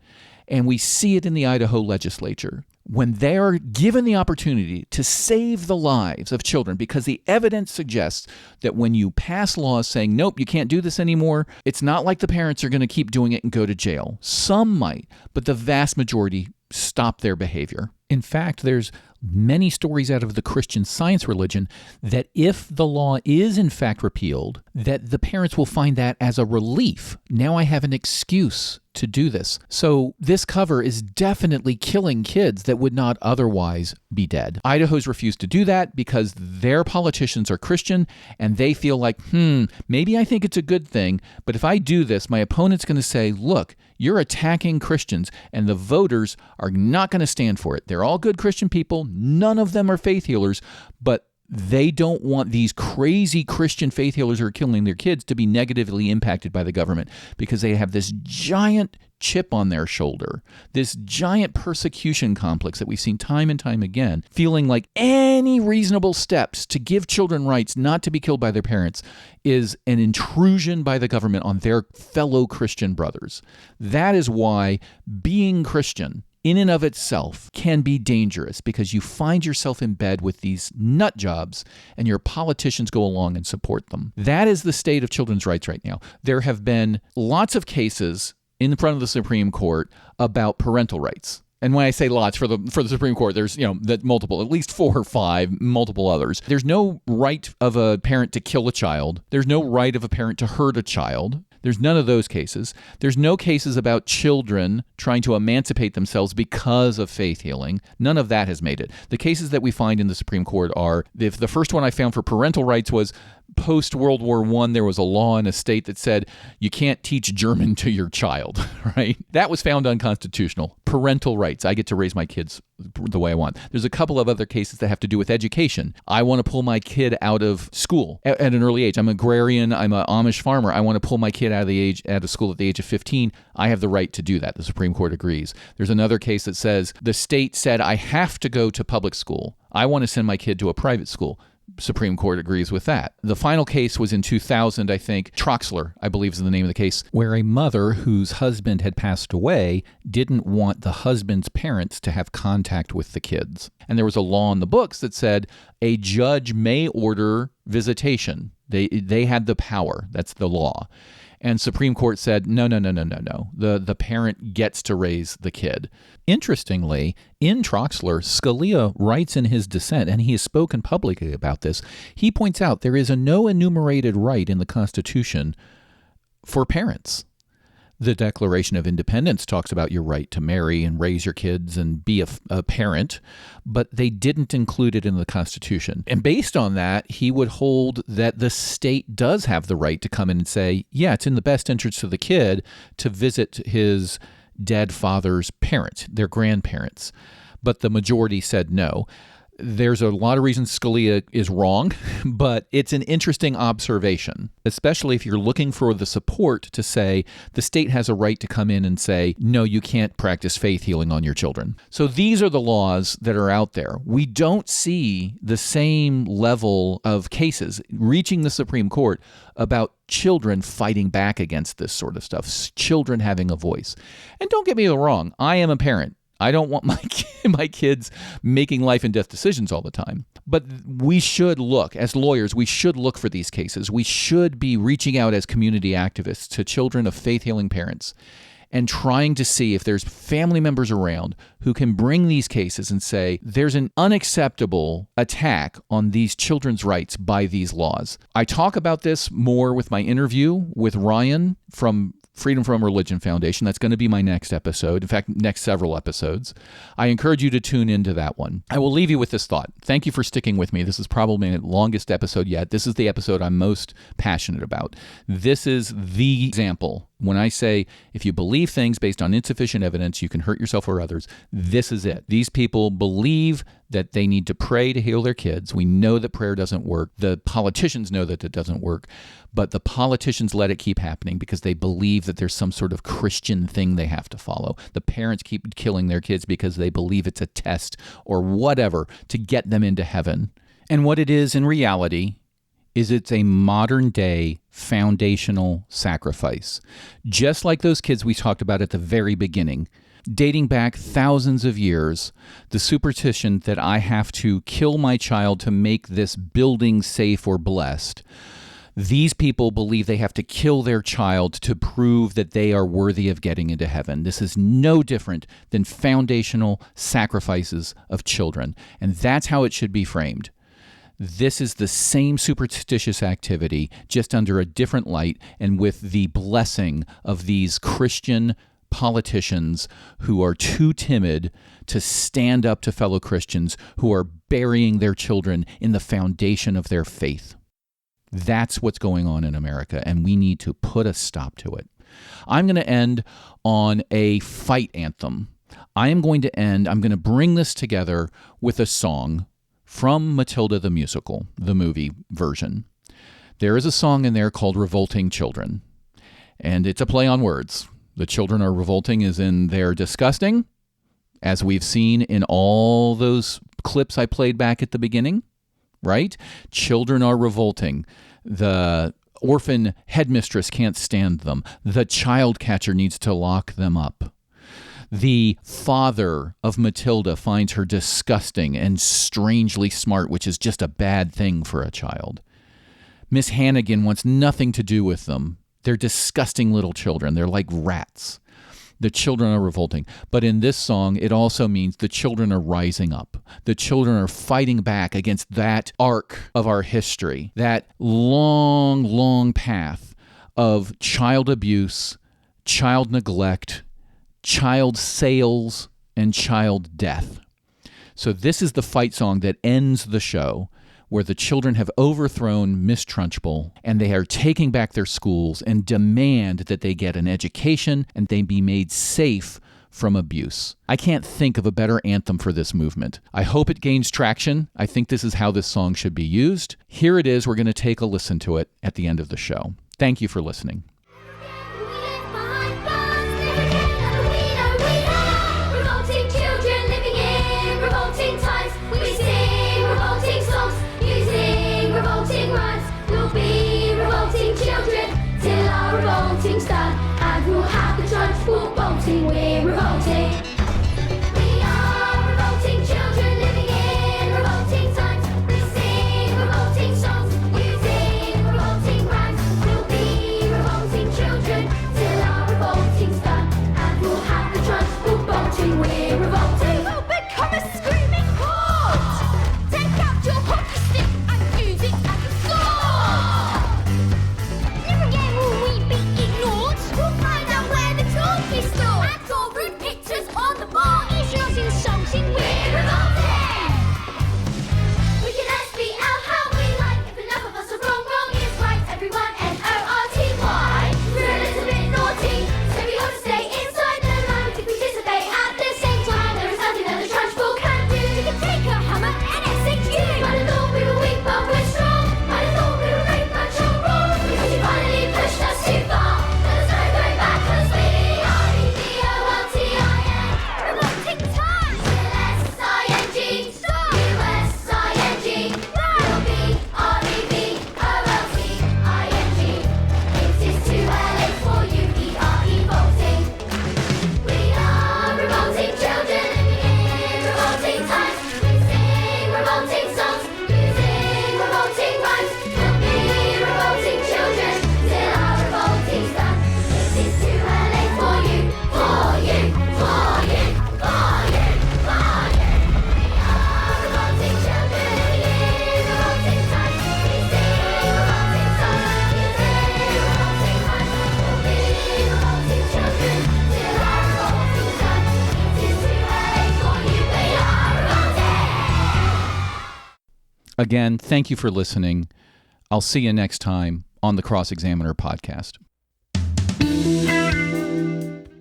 and we see it in the Idaho legislature. When they are given the opportunity to save the lives of children, because the evidence suggests that when you pass laws saying, nope, you can't do this anymore, it's not like the parents are going to keep doing it and go to jail. Some might, but the vast majority stop their behavior. In fact, there's many stories out of the Christian Science religion that if the law is in fact repealed, that the parents will find that as a relief. Now I have an excuse to do this. So this cover is definitely killing kids that would not otherwise be dead. Idaho's refused to do that because their politicians are Christian and they feel like, maybe I think it's a good thing, but if I do this, my opponent's going to say, look, you're attacking Christians, and the voters are not going to stand for it. They're all good Christian people. None of them are faith healers, but they don't want these crazy Christian faith healers who are killing their kids to be negatively impacted by the government because they have this giant chip on their shoulder, this giant persecution complex that we've seen time and time again, feeling like any reasonable steps to give children rights not to be killed by their parents is an intrusion by the government on their fellow Christian brothers. That is why being Christian in and of itself can be dangerous because you find yourself in bed with these nut jobs and your politicians go along and support them. That is the state of children's rights right now. There have been lots of cases in front of the Supreme Court about parental rights. And when I say lots for the Supreme Court, there's, multiple, at least 4 or 5, multiple others. There's no right of a parent to kill a child. There's no right of a parent to hurt a child. There's none of those cases. There's no cases about children trying to emancipate themselves because of faith healing. None of that has made it. The cases that we find in the Supreme Court are, if the first one I found for parental rights was post-World War I, there was a law in a state that said you can't teach German to your child, right? That was found unconstitutional. Parental rights. I get to raise my kids the way I want. There's a couple of other cases that have to do with education. I want to pull my kid out of school at an early age. I'm an agrarian. I'm an Amish farmer. I want to pull my kid out of school at the age of 15. I have the right to do that. The Supreme Court agrees. There's another case that says the state said I have to go to public school. I want to send my kid to a private school. Supreme Court agrees with that. The final case was in 2000, I think. Troxler, I believe is the name of the case, where a mother whose husband had passed away didn't want the husband's parents to have contact with the kids. And there was a law in the books that said a judge may order visitation. They had the power. That's the law. And Supreme Court said, no. The parent gets to raise the kid. Interestingly, in Troxler, Scalia writes in his dissent, and he has spoken publicly about this, he points out there is a no enumerated right in the Constitution for parents. The Declaration of Independence talks about your right to marry and raise your kids and be a parent, but they didn't include it in the Constitution. And based on that, he would hold that the state does have the right to come in and say, yeah, it's in the best interest of the kid to visit his dead father's parent, their grandparents. But the majority said no. There's a lot of reasons Scalia is wrong, but it's an interesting observation, especially if you're looking for the support to say the state has a right to come in and say, no, you can't practice faith healing on your children. So these are the laws that are out there. We don't see the same level of cases reaching the Supreme Court about children fighting back against this sort of stuff, children having a voice. And don't get me wrong, I am a parent. I don't want my kids making life and death decisions all the time. But we should look, as lawyers, we should look for these cases. We should be reaching out as community activists to children of faith-healing parents and trying to see if there's family members around who can bring these cases and say, there's an unacceptable attack on these children's rights by these laws. I talk about this more with my interview with Ryan from Freedom from Religion Foundation. That's going to be my next episode. In fact, next several episodes. I encourage you to tune into that one. I will leave you with this thought. Thank you for sticking with me. This is probably my longest episode yet. This is the episode I'm most passionate about. This is the example. When I say, if you believe things based on insufficient evidence, you can hurt yourself or others, this is it. These people believe that they need to pray to heal their kids. We know that prayer doesn't work. The politicians know that it doesn't work, but the politicians let it keep happening because they believe that there's some sort of Christian thing they have to follow. The parents keep killing their kids because they believe it's a test or whatever to get them into heaven. And what it is in reality is it's a modern day foundational sacrifice. Just like those kids we talked about at the very beginning, dating back thousands of years, the superstition that I have to kill my child to make this building safe or blessed. These people believe they have to kill their child to prove that they are worthy of getting into heaven. This is no different than foundational sacrifices of children. And that's how it should be framed. This is the same superstitious activity, just under a different light and with the blessing of these Christian politicians who are too timid to stand up to fellow Christians who are burying their children in the foundation of their faith. That's what's going on in America, and we need to put a stop to it. I'm going to end on a fight anthem. I'm going to bring this together with a song from Matilda the Musical, the movie version. There is a song in there called Revolting Children, and it's a play on words. The children are revolting as in they're disgusting, as we've seen in all those clips I played back at the beginning, right? Children are revolting. The orphan headmistress can't stand them. The child catcher needs to lock them up. The father of Matilda finds her disgusting and strangely smart, which is just a bad thing for a child. Miss Hannigan wants nothing to do with them. They're disgusting little children. They're like rats. The children are revolting. But in this song, it also means the children are rising up. The children are fighting back against that arc of our history, that long, long path of child abuse, child neglect, child sales, and child death. So this is the fight song that ends the show, where the children have overthrown Miss Trunchbull and they are taking back their schools and demand that they get an education and they be made safe from abuse. I can't think of a better anthem for this movement. I hope it gains traction. I think this is how this song should be used. Here it is. We're going to take a listen to it at the end of the show. Thank you for listening. And we'll have the judge for bolting. We're revolting. We are revolting children living in revolting times. We sing revolting songs, using revolting rhymes. We'll be revolting children till our revolting's done. And we'll have the judge for bolting. We're revolting. We'll become a screaming horde. Take out your hockey stick and use it as a sword. Never again will we be ignored. We'll find out where the trophy's stored. And draw rude pictures on the board. If you're insulting, we're revolting. We can SB out how we like. If enough of us are wrong, wrong is right. Everyone NORTY. We're a little bit naughty, so we ought to stay inside the line. To participate at the same time, there is nothing that the Trunchbull can do. You can take a hammer and SHU. Might have thought we were weak, but we're strong. Might have thought we were great, but you're wrong. Because you finally pushed us too far. There's no going back, 'cause we are revolting time. USING, stop. USING, we'll be REVOLTING. It is too early for you, revolting. We are revolting children living in revolting times. We sing revolting songs, using revolting rhymes. We'll be revolting children till our revolting's done. It is too early for you, for you, for you, for you, for you. We are revolting children living in revolting times. We sing revolting songs, using revolting rhymes. We'll be revolting children till our revolting's done. It is too early for you, we are revolting. Again, thank you for listening. I'll see you next time on the Cross Examiner podcast.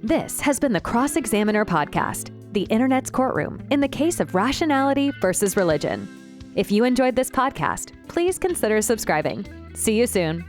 This has been the Cross Examiner Podcast, the Internet's courtroom in the case of rationality versus religion. If you enjoyed this podcast, please consider subscribing. See you soon.